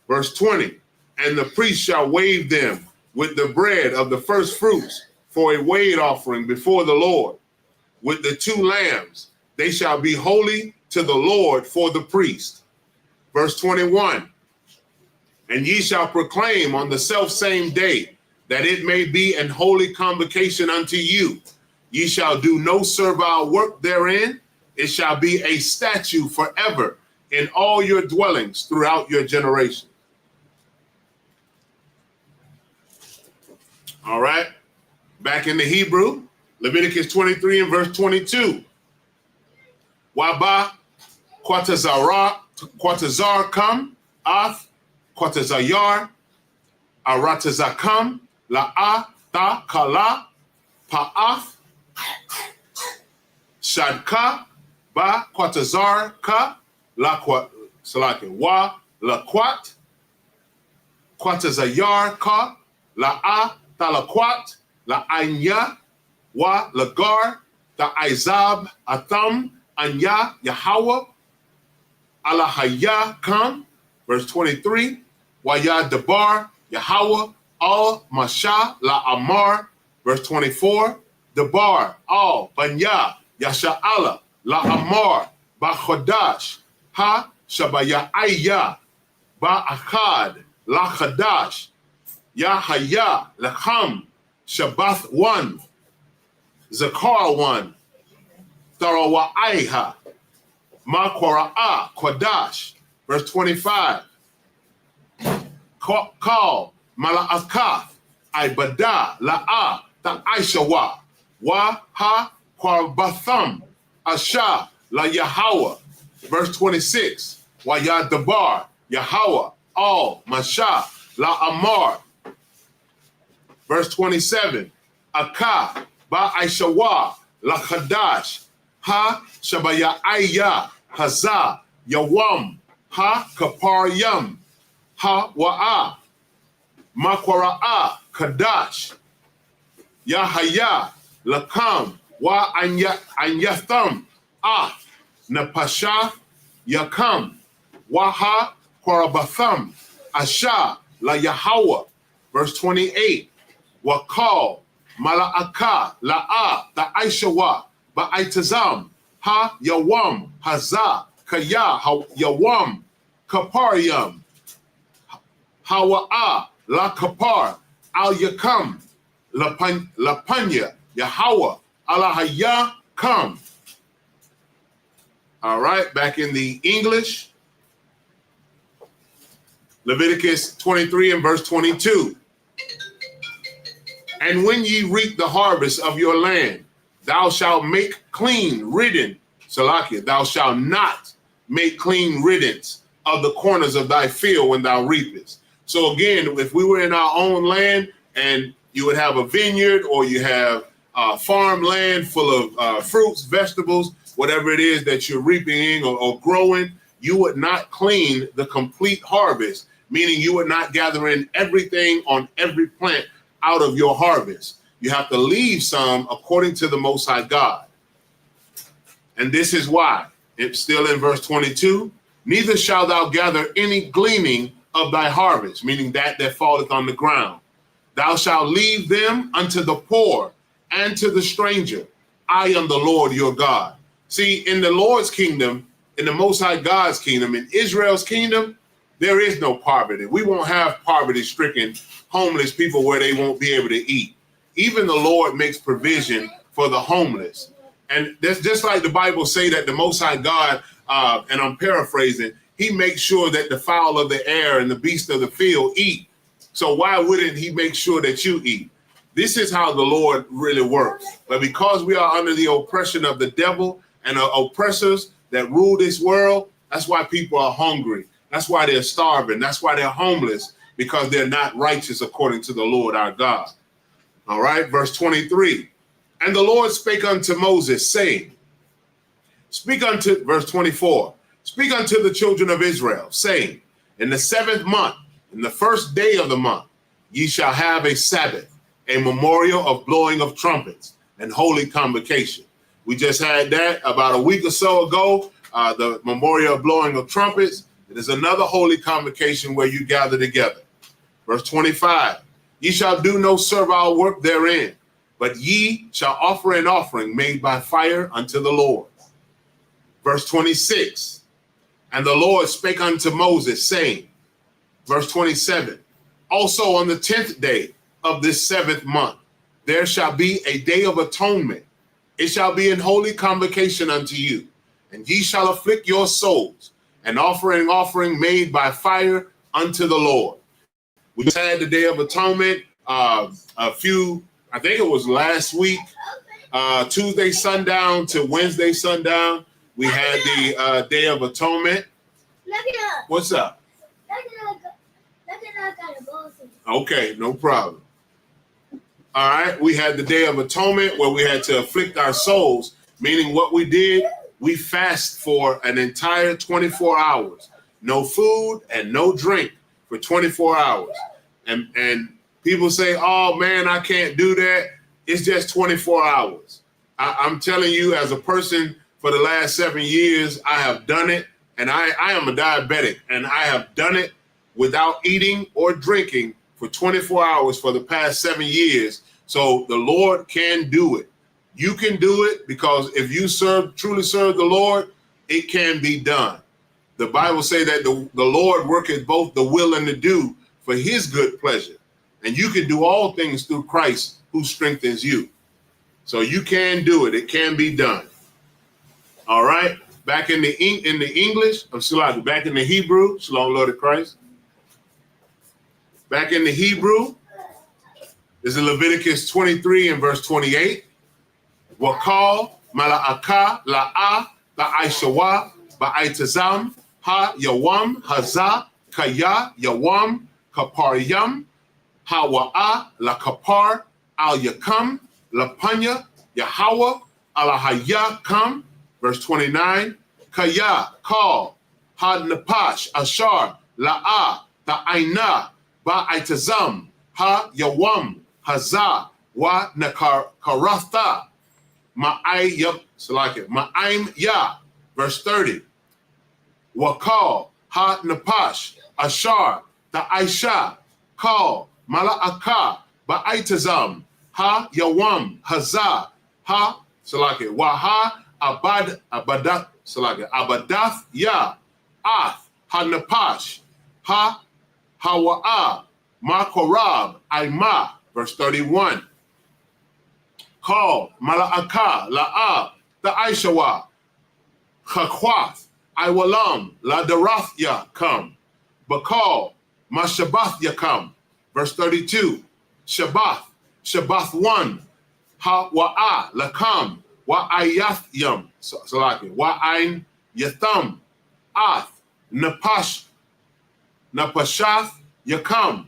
Verse 20. And the priest shall wave them with the bread of the first fruits for a wave offering before the Lord. With the 2 lambs, they shall be holy to the Lord for the priest. Verse 21. And ye shall proclaim on the selfsame day that it may be an holy convocation unto you. Ye shall do no servile work therein. It shall be a statute forever in all your dwellings throughout your generations. All right, back in the Hebrew, Leviticus 23 and verse 22. Waba Quatazar kam, Ath Quatazayar, Aratazakam, La'a Ta Kala, Pa'ath, Shadka, Ba Quatazar Ka, La Salaki, Wa La Quat, Quatazayar Ka, La'a Talaquat, La Anya, Wa Lagar, Ta Izab, Atham, Anya, Yahweh, Alahaya Kam, verse 23, Waya Dabar, Yahweh al Masha la Amar, verse 24. Debar al Banya Yasha'ala la Amar ba Chodash ha Shabaya'aya ba Achad la Chadash Yahaya Lacham Shabbath 1 Zakar 1 Tarawa'aiha Ma Kora'a Kodash, verse 25. Call Mala'akath Ibada La'a Ta'aishawa Wa Ha Kwarbatham Asha La Yahweh, verse 26. Wa Ya Dabar Yahweh Al Masha La Amar, verse 27. Aka Ba Aishawa La Chadash Ha Shabaya'aya Haza Yawam Ha Kapar Yam Ha Wa'a Makwara'a Kadash Yahaya Lakam Wa Anyatham Ah Napasha Yakam Waha Kwarabatham Asha La Yahweh, verse 28. Wakal Mala'aka La'a Ta'aishawa Ba'aitazam Ha Yawam Haza Kaya Yawam Kaparyam Hawa'a La Kapar Al Yakam Lapanya Yahweh Alahaya Kam. All right, back in the English. Leviticus 23 and verse 22. And when ye reap the harvest of your land, thou shalt make clean ridden, Salakia, thou shalt not make clean riddance of the corners of thy field when thou reapest. So again, if we were in our own land and you would have a vineyard or you have farmland full of fruits, vegetables, whatever it is that you're reaping or growing, you would not clean the complete harvest, meaning you would not gather in everything on every plant out of your harvest. You have to leave some according to the Most High God. And this is why. It's still in verse 22. Neither shalt thou gather any gleaning of thy harvest, meaning that falleth on the ground. Thou shalt leave them unto the poor and to the stranger. I am the Lord your God. See, in the Lord's kingdom, in the Most High God's kingdom, in Israel's kingdom, there is no poverty. We won't have poverty-stricken homeless people where they won't be able to eat. Even the Lord makes provision for the homeless. And that's just like the Bible say that the Most High God, and I'm paraphrasing, he makes sure that the fowl of the air and the beast of the field eat. So why wouldn't he make sure that you eat? This is how the Lord really works. But because we are under the oppression of the devil and the oppressors that rule this world, that's why people are hungry. That's why they're starving. That's why they're homeless, because they're not righteous according to the Lord our God. All right, verse 23. And the Lord spake unto Moses, saying, verse 24, speak unto the children of Israel, saying, in the 7th month, in the 1st day of the month, ye shall have a Sabbath, a memorial of blowing of trumpets and holy convocation. We just had that about a week or so ago, the memorial of blowing of trumpets. It is another holy convocation where you gather together. Verse 25, ye shall do no servile work therein, but ye shall offer an offering made by fire unto the Lord. Verse 26, and the Lord spake unto Moses, saying, verse 27, also on the 10th day of this 7th month, there shall be a day of atonement. It shall be an holy convocation unto you, and ye shall afflict your souls, and offer an offering made by fire unto the Lord. We just had the Day of Atonement I think it was last week, Tuesday sundown to Wednesday sundown. We had the Day of Atonement. What's up? Okay, no problem. All right, we had the Day of Atonement where we had to afflict our souls, meaning what we did, we fast for an entire 24 hours. No food and no drink for 24 hours. And people say, oh man, I can't do that. It's just 24 hours. I'm telling you, as a person for the last 7 years, I have done it. And I am a diabetic, and I have done it without eating or drinking for 24 hours for the past 7 years. So the Lord can do it. You can do it, because if you truly serve the Lord, it can be done. The Bible say that the Lord worketh both the will and the do for his good pleasure. And you can do all things through Christ who strengthens you. So you can do it. It can be done. All right. Back in the English, back in the Hebrew, Shalom, Lord of Christ. Back in the Hebrew, this is Leviticus 23 and verse 28. Wakal mala'aka la'a ba'aishawa ba'aitazam ha yawam haza kaya yawam kaparyam hawa'a la kapar al yakam la panya yahawa alahaya kam. Verse 29. Kaya call had napash ashar la'a ta'aina ba'aitazam ha yawam haza wa nakaratha ma'aim ya. Verse 30. Wakal ha napash ashar ta'aisha call mala'aka ba'aitazam ha yawam haza ha waha abadath ya ath ha napash ha hawa'a makorab aima. Verse 31. Call mala'aka la'a ta'aishawa chakwath iwalam la darathya come. Bakal mashabath come. Verse 32. Shabath 1 ha wa'a lakam wa ayath yam wa ain yatham ath napashath yakam.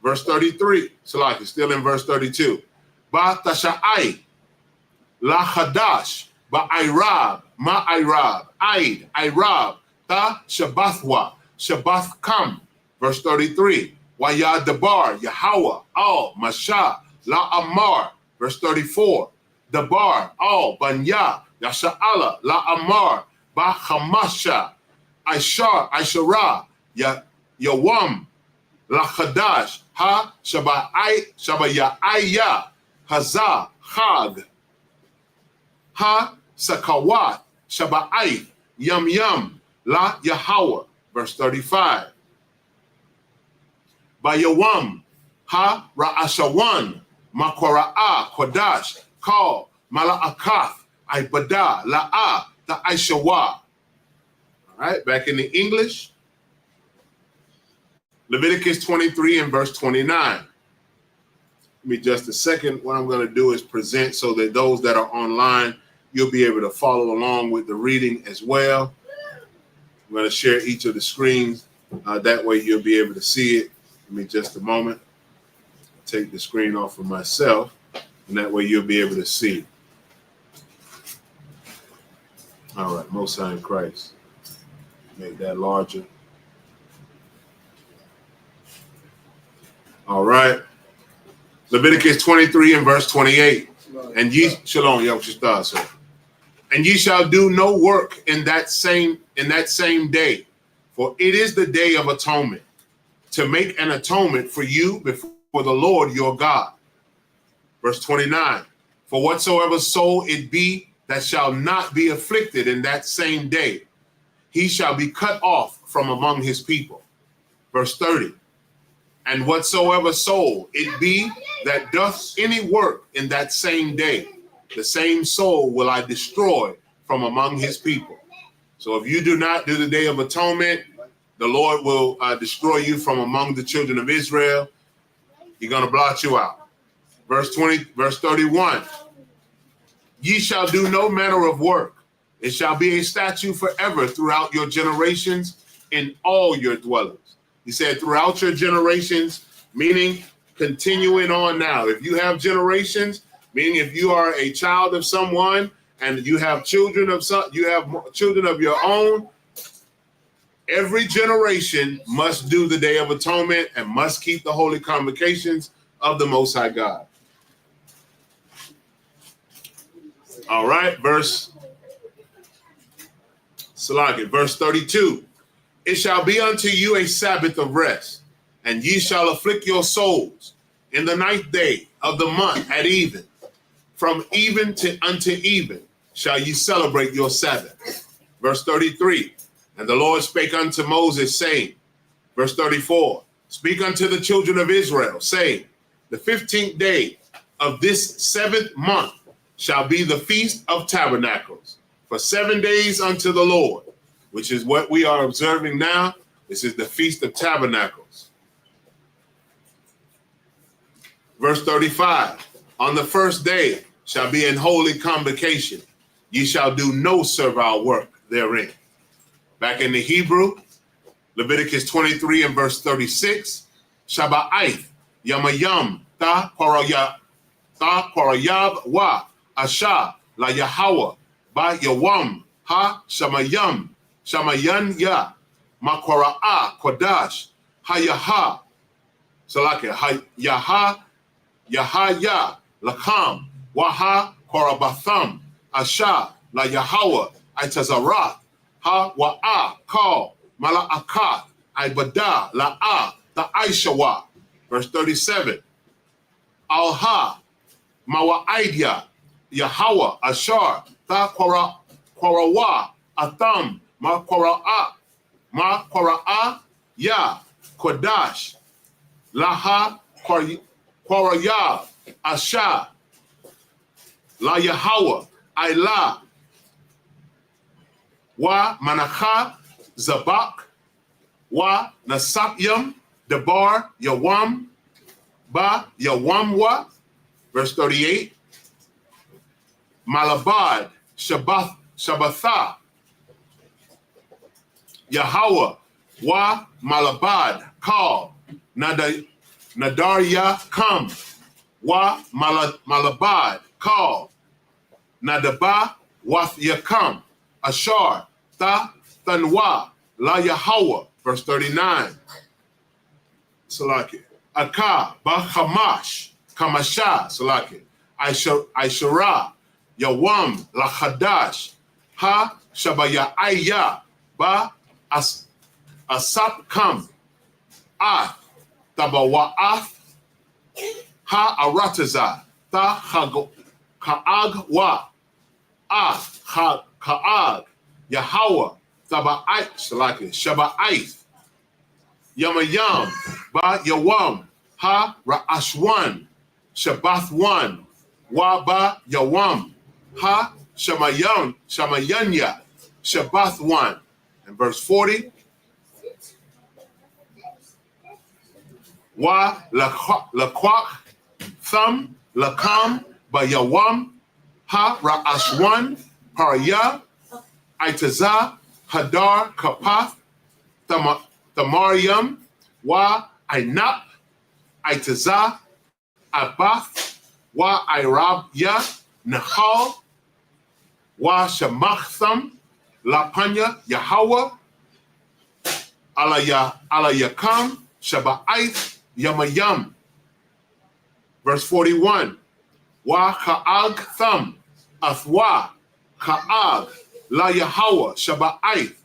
Verse 33, Salaki, still in verse 32. Ba tasha'ai, la chadash, ba airab, ma airab, aid, airab, ta shabathwa, shabath kam. Verse 33. Wa ya dabar, Yahweh, al, masha, la amar. Verse 34. Dabar, al, banya, yasha'ala, la amar, ba chamasha, aishara, yawam, la chadash, ha shabayaya haza chag ha sakawat shaba'ai yam la Yahweh. Verse 35. Bayawam ha ra'ashawan makora'a kodash call mala'akath ibada la'a ta'aishawa. All right, back in the English. Leviticus 23 and verse 29. Give me just a second. What I'm going to do is present so that those that are online, you'll be able to follow along with the reading as well. I'm going to share each of the screens. That way you'll be able to see it. Give me just a moment. Take the screen off of myself, and that way you'll be able to see it. All right, Most High in Christ. Make that larger. All right. Leviticus 23 and verse 28. And ye shalom, sir. And ye shall do no work in that same day, for it is the day of atonement, to make an atonement for you before the Lord your God. Verse 29. For whatsoever soul it be that shall not be afflicted in that same day, he shall be cut off from among his people. Verse 30. And whatsoever soul it be that doth any work in that same day, the same soul will I destroy from among his people. So if you do not do the Day of Atonement, the Lord will destroy you from among the children of Israel. He's going to blot you out. Verse 31. Ye shall do no manner of work. It shall be a statute forever throughout your generations in all your dwellings. He said throughout your generations, meaning continuing on now. If you have generations, meaning if you are a child of someone and you have children of children of your own, every generation must do the Day of Atonement and must keep the holy convocations of the Most High God. All right, verse 32. It shall be unto you a Sabbath of rest. And ye shall afflict your souls in the 9th day of the month at even. From even to unto even shall ye celebrate your Sabbath. Verse 33, and the Lord spake unto Moses, saying, verse 34, speak unto the children of Israel, saying, the 15th day of this 7th month shall be the Feast of Tabernacles, for 7 days unto the Lord, which is what we are observing now. This is the Feast of Tabernacles. Verse 35, on the first day shall be an holy convocation. Ye shall do no servile work therein. Back in the Hebrew, Leviticus 23 and verse 36, Shaba'ith Yamayam Ta Parayab Wa Asha La Yahweh Ba Yawam Ha Shamayam Shamayan Ya Makwara'a Kodash Hayaha Salake Yaha Yahaya Lakam Waha Korabatham Asha La Yahweh Itazarath Ha Wa'a Kal Mala'akat Ibada La'a the Aishawa. Verse 37. Al-Ha Mawa'idya Yahweh Ashar Ta Korawa Atham Ma Kora'a Ya Kodash Laha Korayab Asha La Yahweh Ila Wa Manacha Zabak Wa Nasapyam Debar Yawam Ba Yawamwa. Verse 38. Malabad Shabbatha Yahweh Wa Malabad Kal Nadarya Kam Wa Malabad Kal Nadaba Wath Yakam Ashar Ta Tanwa La Yahweh. Verse 39. Salaki. Aka Ba Hamash Kamasha Salaki. Aishara Yawam La Hadash Ha Shabayaya Ba Asap Kam Ah Tabawa'ath Ha Arataza Ta Ka'ag Wa Ah Ka'ag Yahweh Taba'ait Salaki Shaba'ait Yamayam Ba Yawam Ha Ra'ashwan Shabbath 1 Wa Yawam Ha Shamayanya Shabbath 1. And verse 40. Wa Lakwak Thum Lakam Ba Yawam Ha Ra'ashwan Paraya Itazah Hadar Kapath Thamariam Wa Ainap Itazah Abath Wa Irabya Nahal Wa Shamatham Lapanya Yahweh Alayakam Shaba'ith Yamayam. Verse 41. Wa Ka'ag Thum Athwa Ka'ag La Yahweh Shaba'ith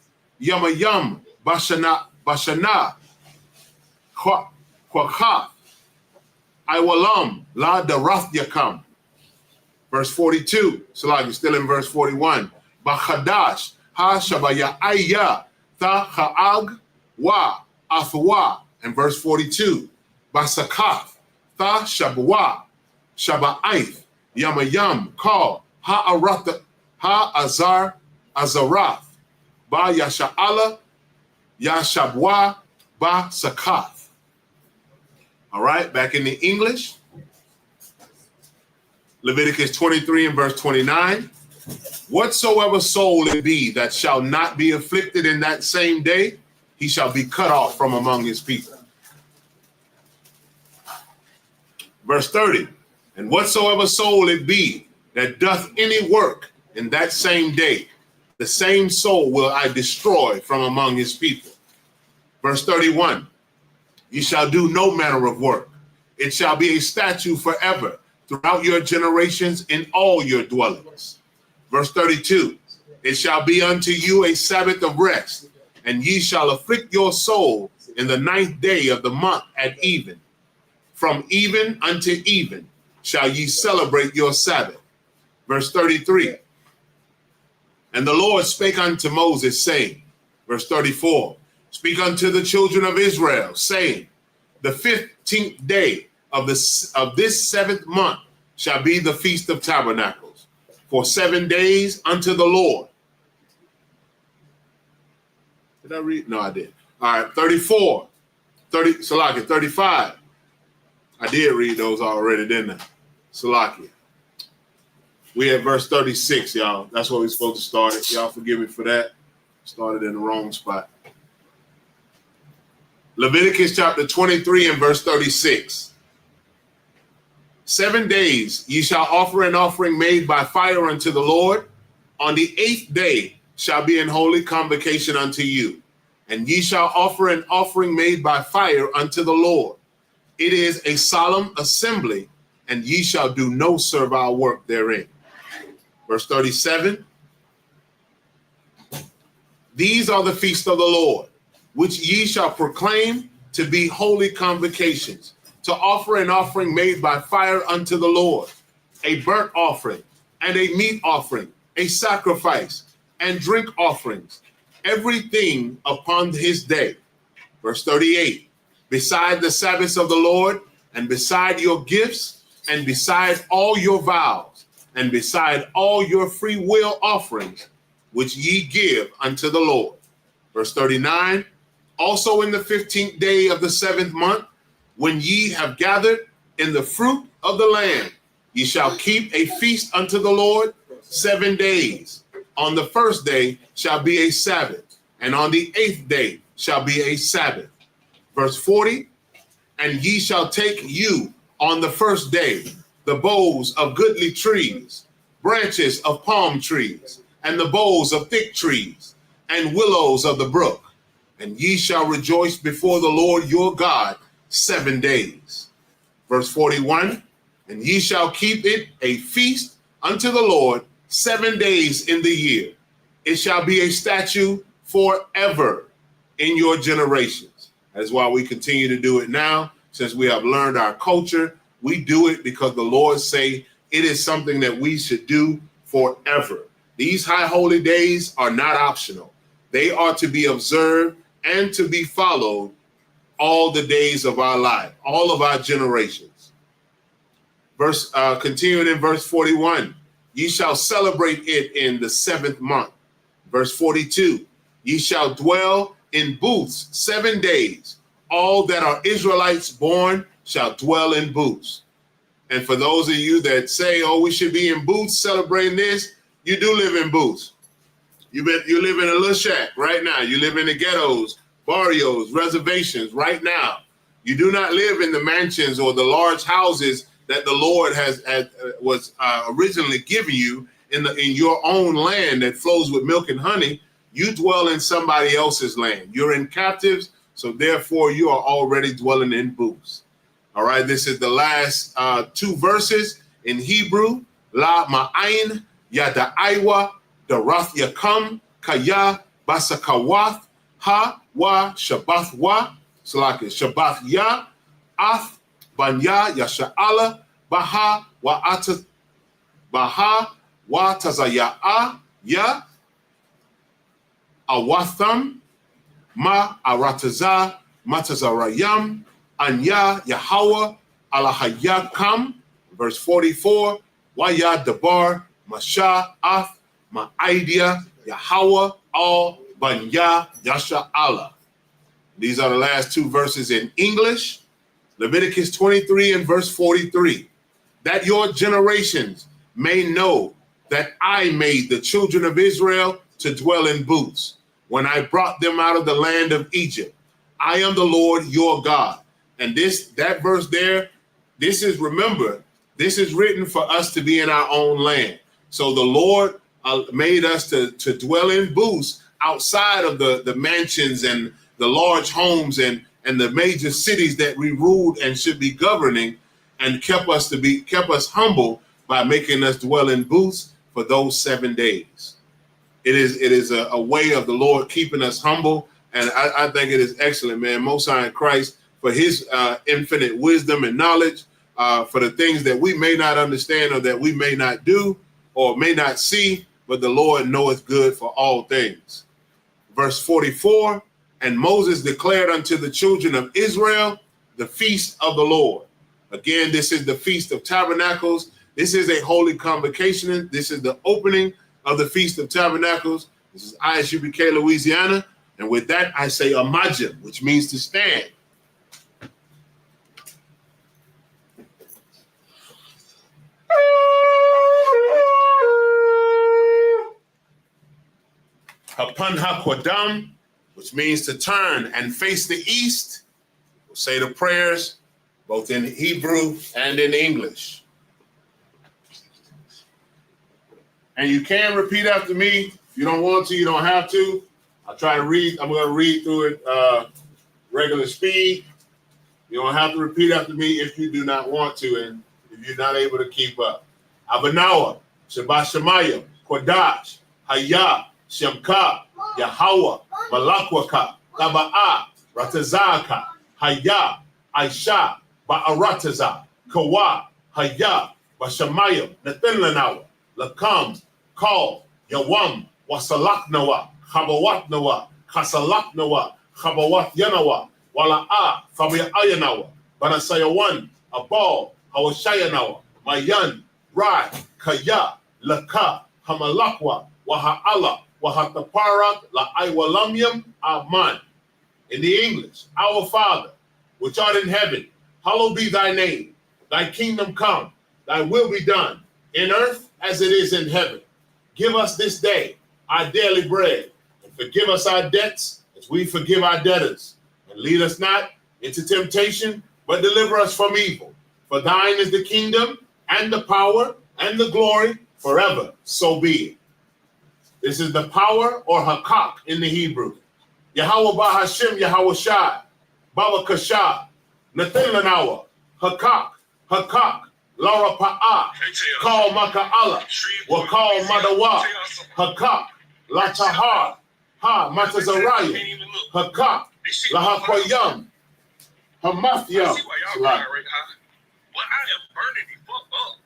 Yamayam Bashana Kwakha Iwalam La Darath Yakam. Verse 42. Salag is still in verse 41. Bachadash Ha Shabayaya Ta Ka'ag Wa Athwa. And verse 42. Basakath Ta Shabwa Shaba'ith Yamayam Kal Ha Azarath Ba Yasha'ala Yashabwa Ba Sakath. All right, back in the English. Leviticus 23 and verse 29. Whatsoever soul it be that shall not be afflicted in that same day, he shall be cut off from among his people. Verse 30. And whatsoever soul it be that doth any work in that same day, the same soul will I destroy from among his people. Verse 31. Ye shall do no manner of work. It shall be a statute forever throughout your generations in all your dwellings. Verse 32. It shall be unto you a Sabbath of rest, and ye shall afflict your soul in the 9th day of the month at even. From even unto even shall ye celebrate your Sabbath. Verse 33. And the Lord spake unto Moses, saying, verse 34, speak unto the children of Israel, saying, the 15th day of this 7th month shall be the Feast of Tabernacles, for 7 days unto the Lord. Did I read? No, I did. All right, 34, 35. I did read those already, didn't I? Salakia. We at verse 36, y'all. That's where we're supposed to start it. Y'all forgive me for that. Started in the wrong spot. Leviticus chapter 23 and verse 36. 7 days ye shall offer an offering made by fire unto the Lord. On the 8th day shall be an holy convocation unto you. And ye shall offer an offering made by fire unto the Lord. It is a solemn assembly, and ye shall do no servile work therein. Verse 37. These are the feasts of the Lord, which ye shall proclaim to be holy convocations, to offer an offering made by fire unto the Lord, a burnt offering and a meat offering, a sacrifice and drink offerings, everything upon his day. Verse 38, beside the Sabbaths of the Lord, and beside your gifts, and beside all your vows, and beside all your free will offerings, which ye give unto the Lord. Verse 39, also in the 15th day of the 7th month, when ye have gathered in the fruit of the land, ye shall keep a feast unto the Lord 7 days. On the 1st day shall be a Sabbath, and on the 8th day shall be a Sabbath. Verse 40, and ye shall take you on the 1st day the boughs of goodly trees, branches of palm trees, and the boughs of thick trees, and willows of the brook, and ye shall rejoice before the Lord your God 7 days. Verse 41, and ye shall keep it a feast unto the Lord 7 days in the year. It shall be a statute forever in your generations. That is why we continue to do it now, since we have learned our culture. We do it because the Lord say it is something that we should do forever. These high holy days are not optional. They are to be observed and to be followed all the days of our life, all of our generations. Continuing in verse 41, ye shall celebrate it in the 7th month. Verse 42, ye shall dwell in booths 7 days. All that are Israelites born shall dwell in booths. And for those of you that say, oh, we should be in booths celebrating this, you do live in booths. You live in a little shack right now. You live in the ghettos, barrios, reservations right now. You do not live in the mansions or the large houses that the Lord was originally giving you in your own land that flows with milk and honey. You dwell in somebody else's land. You're in captives, so therefore you are already dwelling in booths. All right, this is the last 2 verses in Hebrew. La ma'ain yada aiwa darath yakam kaya basakawath ha wa shabath wa salaki shabath ya ath banya yasha'ala baha wa ata baha wa tazaya'a ya awatham ma arataza matazarayam anya Yahweh alahayakam. Verse 44, waya dabar masha ath ma'idea Yahweh al banya yasha Allah. These are the last 2 verses in English. Leviticus 23 and verse 43, that your generations may know that I made the children of Israel to dwell in booths when I brought them out of the land of Egypt. I am the Lord your God. And that verse there, this is written for us to be in our own land. So the Lord made us to dwell in booths outside of the mansions and the large homes and the major cities that we ruled and should be governing, and kept us humble by making us dwell in booths for those 7 days. It is a way of the Lord keeping us humble And I think it is excellent, man. Most High in Christ, for his infinite wisdom and knowledge, for the things that we may not understand or that we may not do or may not see, but the Lord knoweth good for all things. Verse 44, and Moses declared unto the children of Israel the feast of the Lord. Again, this is the Feast of Tabernacles. This is a holy convocation. This is the opening of the Feast of Tabernacles. This is ISUPK, Louisiana. And with that, I say amajim, which means to stand. Hapan hakwadam, which means to turn and face the east. We'll say the prayers both in Hebrew and in English. And you can repeat after me. If you don't want to, you don't have to. I'll try to read. I'm going to read through it regular speed. You don't have to repeat after me if you do not want to and if you're not able to keep up. Abanawa, Shabbat Shemayim, Kodash, Hayah, Shemka, Yahweh, Malakwaka, Taba'a, Ratazaka, Hayah, Aisha, Ba'arataza, Kawa, Hayah, Bashamayim, Nathanlanawa, Lakam, Kal, Yawam, Wasalaknawa, Chabawatnawa, Kasalaknawa, Chabawat Yanawa, Wala'a, Fabia Ayanawa, Banasayawan, Abal, Hawashayanawa, Mayan, Rai, Kaya, Laka, Hamalakwa, Waha'ala, Wahataparak, La Iwalamyam, Aman. In the English, our Father, which art in heaven, hallowed be thy name. Thy kingdom come, thy will be done, in earth as it is in heaven. Give us this day our daily bread, and forgive us our debts as we forgive our debtors. And lead us not into temptation, but deliver us from evil. For thine is the kingdom, and the power, and the glory, forever. So be it. This is the power or hakak in the Hebrew. Yahweh Bahashim Yahweh Shai, Baba Kashah, Nathan Lanawa, Hakak, Hakak, Laura Pa'a, Call Maka'ala, Wakal Madawa, Hakak, Latahar, Ha Matazaraya, Hakak, Lahakwayam, Hamathiyam.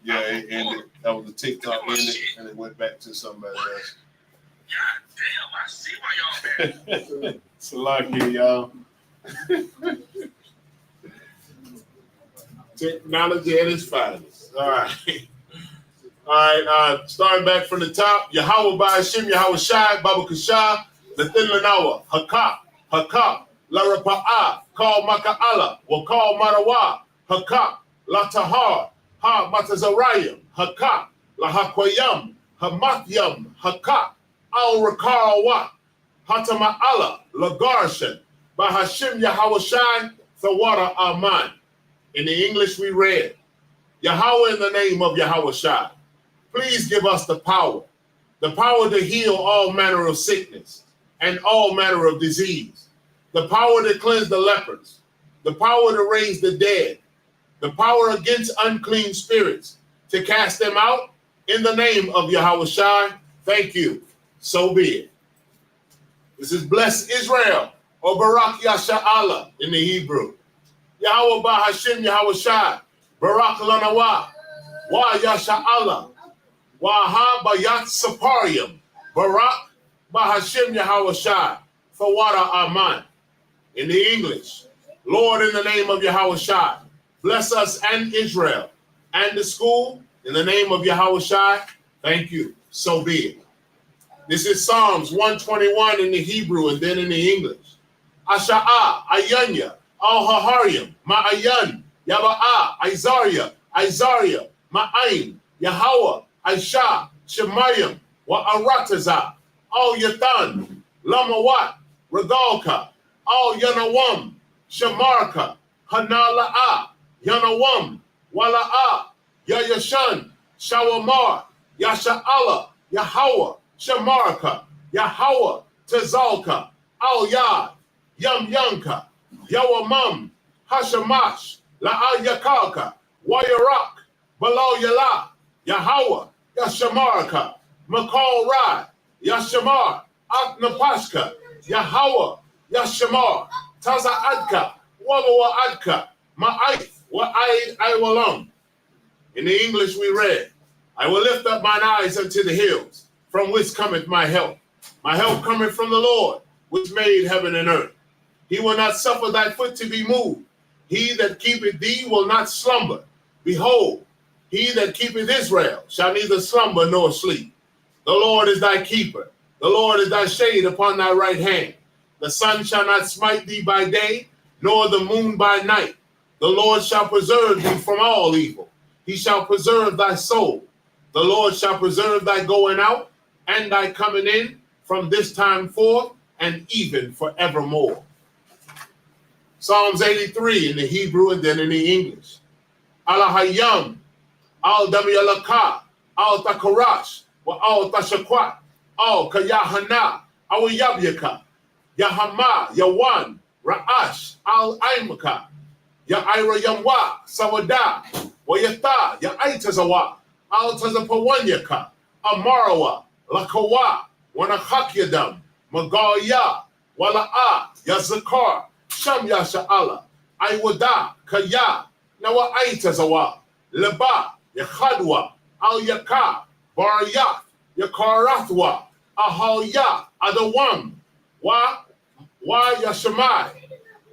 Yeah, and that was the TikTok ended, and it went back to somebody else. God damn, I see why y'all mad. It's a lot here, y'all. Technology at its finest. All right. All right, starting back from the top. Yahweh Ba'ashim, Yahweh Shai, Baba Kashah, Nathan Lanawa, Hakak, Hakak, Larapa'ah, Call Maka'ala, Wakal Marawa, Hakak, Latahar, Ha Matazarayim, Hakak, Lahakwayam, Hamatyam, Hakak, Al Rakarawa, Hatama'ala, Lagarshan, Bahashim Yahweh Shai, Thawara Aman. In the English we read, Yahweh in the name of Yahweh Shai, please give us the power to heal all manner of sickness and all manner of disease, the power to cleanse the lepers, the power to raise the dead, the power against unclean spirits, to cast them out in the name of Yahweh Shai. Thank you. So be it. This is bless Israel, or Barak Yasha'Allah in the Hebrew. Yahweh Bahashim Yahweh Shai, Barak Lanawa, Wa Yasha'Allah, Wa Ha Bayat Saparium, Barak Bahashim Yahweh Shai, Thawara Aman. In the English, Lord, in the name of Yahweh Shai, bless us and Israel and the school in the name of Yahweh Shai. Thank you. So be it. This is Psalms 121 in the Hebrew and then in the English. Asha'ah, Ayanya, Al-Haharyam, Ma'ayan, Yaba'a, Isaiah, Ma'ain, Yahweh, Aisha, Shemayim, Wa'arataza, Al-Yathan, Lamawat, Regalka, Al-Yanawam, Shamarka, Hanala'a, Yanawam, Wala'a, Yayashan, Shawamar, Yasha'Allah, Yahweh, Shamarka, Yahweh, Tazalka, Al-Yad, Yam-Yanka, Yawamam, Hashamash, La'al-Yakalka, Wayarak, Balal Yala, Yahweh, Yashamarka, Makal Rai, Yashamar, Aknapashka, Yahweh, Yashamar, Taza Adka, Wawa Adka, Ma'aith, Wa'aid Iwalam. In the English we read, I will lift up mine eyes unto the hills, from whence cometh my help. My help cometh from the Lord, which made heaven and earth. He will not suffer thy foot to be moved. He that keepeth thee will not slumber. Behold, he that keepeth Israel shall neither slumber nor sleep. The Lord is thy keeper. The Lord is thy shade upon thy right hand. The sun shall not smite thee by day, nor the moon by night. The Lord shall preserve thee from all evil. He shall preserve thy soul. The Lord shall preserve thy going out and thy coming in from this time forth and even forevermore. Psalms 83 in the Hebrew and then in the English. Alahayam, al-Damiyalaka, al-Takarash, wa al-Tashakwat, al-Kayahana, al-Yabyaka, Yahama, Yawan, Ra'ash, al-Aimaka, Ya'ira Yamwa, Sawada, Wayata, Ya'aitazawa, al-Tazapawanyaka, Amarawa, Lakawa, Wanahakyadam, Magaya, Wala'a, Yazakar, Sham Yasha'ala, Aiwada, Kaya, Nawa Aitazawa, Leba, Yakhadwa, Al Yaka, Barayat, Yakarathwa, Ahalya, Adawam, Wa Yashamai,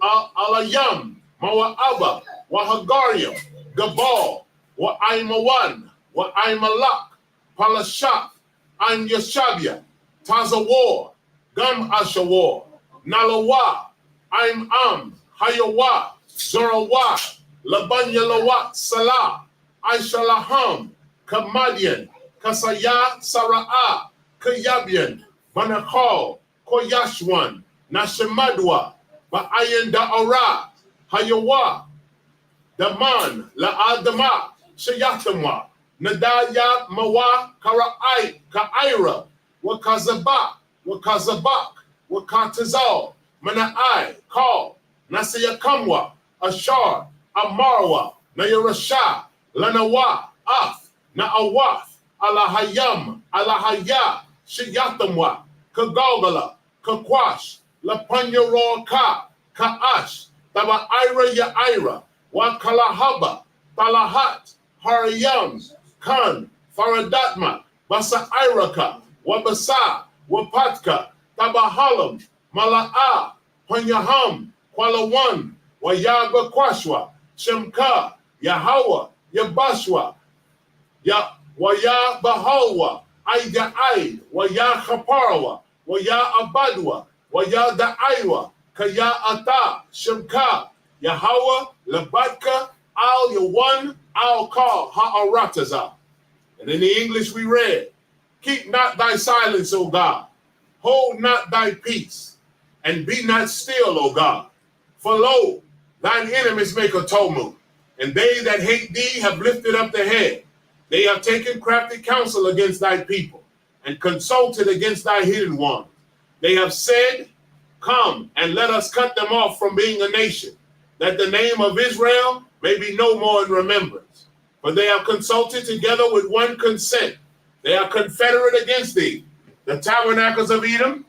Alayam, Mawa'aba, Wahagariam, Gabal, Wa Aimawan, Wa Aimalak, Palashak, An Yashabia, Tazawar, Gam Ashawar, Nalawa, I'm Hayawa, Zorawa, Labanyalawat Salah, Aishalaham, Kamadian, Kasaya Sara'a, Kayabian, Banakal, Koyashwan, Nashamadwa, Ba'ayan Da'ara, Hayawa, Daman, La'adama, Shayatamwa, Nadaya Mawa, Kara'ai, Ka'ira, Wakazabak, Wakatazal, Mana'ai, Kal, Nasiyakamwa, Ashar, Amarwa, Nayarasha, Lanawa, Af, Na'awath, Alahayam, Alahaya, Shiyatamwa, Kagalgala, Kakwash, Lapanya Ka, Ka'ash, Taba'ira Ya'ira, Wakalahaba, Talahat, Harayam, Kan, Faradatma, Basa'iraka, Wabasa, Wapatka, Tabahalam, Mala'a, Panyaham, Kwalawan, Wayaga Kwashwa, Shemka, Yahawa, Yabashwa, Waya Bahalwa, Aida Aid, Waya Khaparawa, Waya Abadwa, Waya Da'aiwa, Kaya Ata, Shemka, Yahawa, Labatka, Al Yawan, Al Kal, Ha'arataza. And in the English we read, keep not thy silence, O God. Hold not thy peace, and be not still, O God. For lo, thine enemies make a tumult, and they that hate thee have lifted up their head. They have taken crafty counsel against thy people, and consulted against thy hidden ones. They have said, come, and let us cut them off from being a nation, that the name of Israel may be no more in remembrance. For they have consulted together with one consent. They are confederate against thee. The Tabernacles of Edom.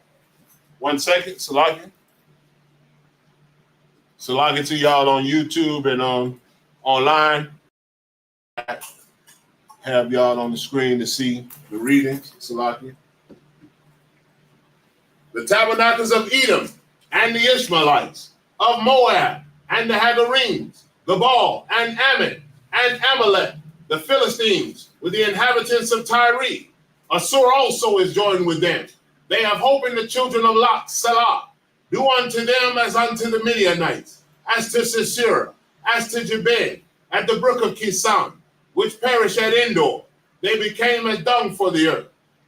1 second, Salakia. Salakia to y'all on YouTube and online. Have y'all on the screen to see the readings, Salakia. The Tabernacles of Edom and the Ishmaelites, of Moab and the Hagarenes, Gabal and Ammon and Amalek, the Philistines with the inhabitants of Tyre. Assur also is joined with them. They have hope in the children of Lot, Salah. Do unto them as unto the Midianites, as to Sisera, as to Jabin, at the brook of Kisan, which perished at Endor. They became as dung for the earth.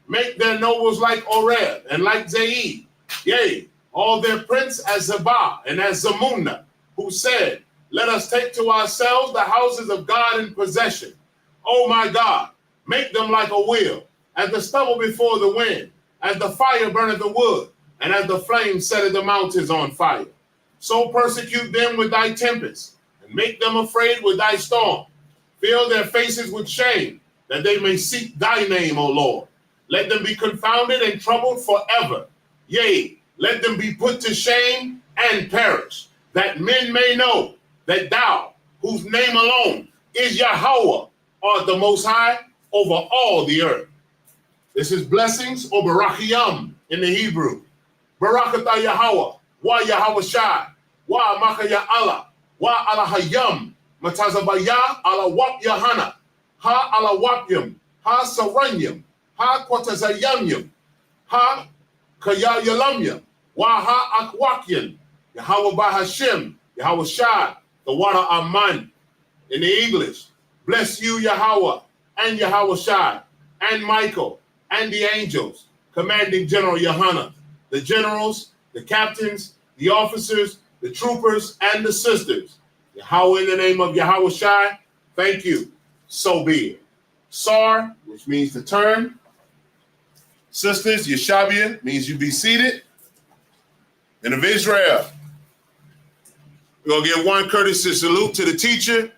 Make their nobles like Oreb and like Zeid. Yea, all their prince as Zabah and as Zamunna, who said, let us take to ourselves the houses of God in possession. O my God, make them like a wheel, as the stubble before the wind, as the fire burneth the wood, and as the flame setteth the mountains on fire. So persecute them with thy tempest, and make them afraid with thy storm. Fill their faces with shame, that they may seek thy name, O Lord. Let them be confounded and troubled forever. Yea, Let them be put to shame and perish, that men may know that thou, whose name alone is Yahweh, art the Most High over all the earth. This is blessings or barakiyam in the Hebrew. Barakatah Yahweh, wa Yahweh Shai, wa Makaya Allah, wa Allah Hayam, Matazabaya ala Wap Yahana, ha ala Wapyam, ha Saranyam, ha Kwatazayamyam, ha Kaya Yalamyam, wa ha Akwakyan, Yahweh Bahashem, Yahweh Shai, the water Aman. In the English, bless you, Yahweh, and Yahweh Shai, and Michael, and the angels, commanding General Yohanan, the generals, the captains, the officers, the troopers, and the sisters. Yahweh, in the name of Yahweh Shai, thank you. So be it. Sar, which means to turn. Sisters, Yeshabia, means you be seated. Men of Israel, we're going to give one courtesy salute to the teacher.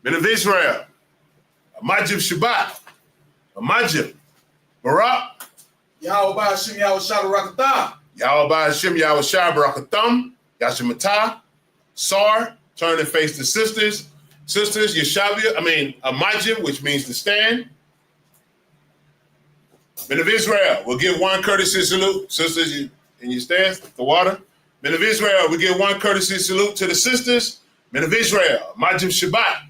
Men of Israel, Amajib Shabbat, Amajib, Barak, Yahweh Ba'ashim Yahweh Shai Barakatah. Yahweh Ba'ashim Yahweh Shai Barakatam, Yashamatah, Sar, turn and face the sisters. Sisters, Yeshabia, Amajib, which means to stand. Men of Israel, we'll give one courtesy salute. Sisters, in your stance, the water. Men of Israel, we give one courtesy salute to the sisters. Men of Israel, Amajib Shabbat,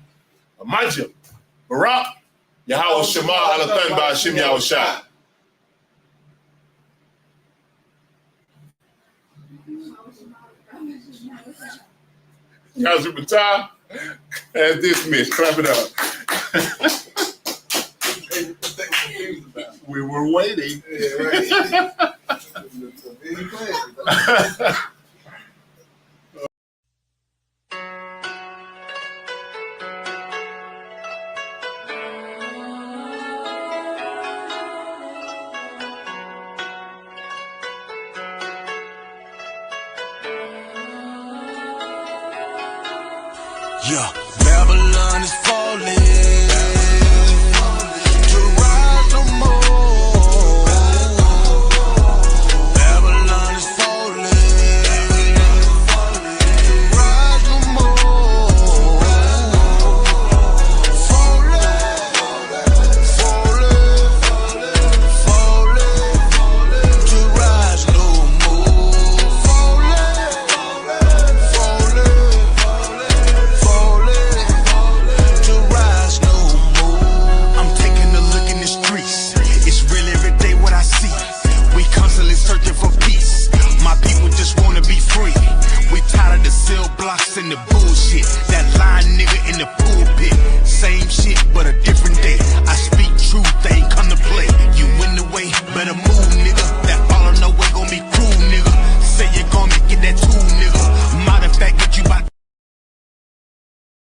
Amajib, Barak, Yahweh Shema Alatan Ba'ashim Yahweh Shai. Yahweh as dismissed. Clap it up. We were waiting. Yeah, right. Yeah, Babylon is falling.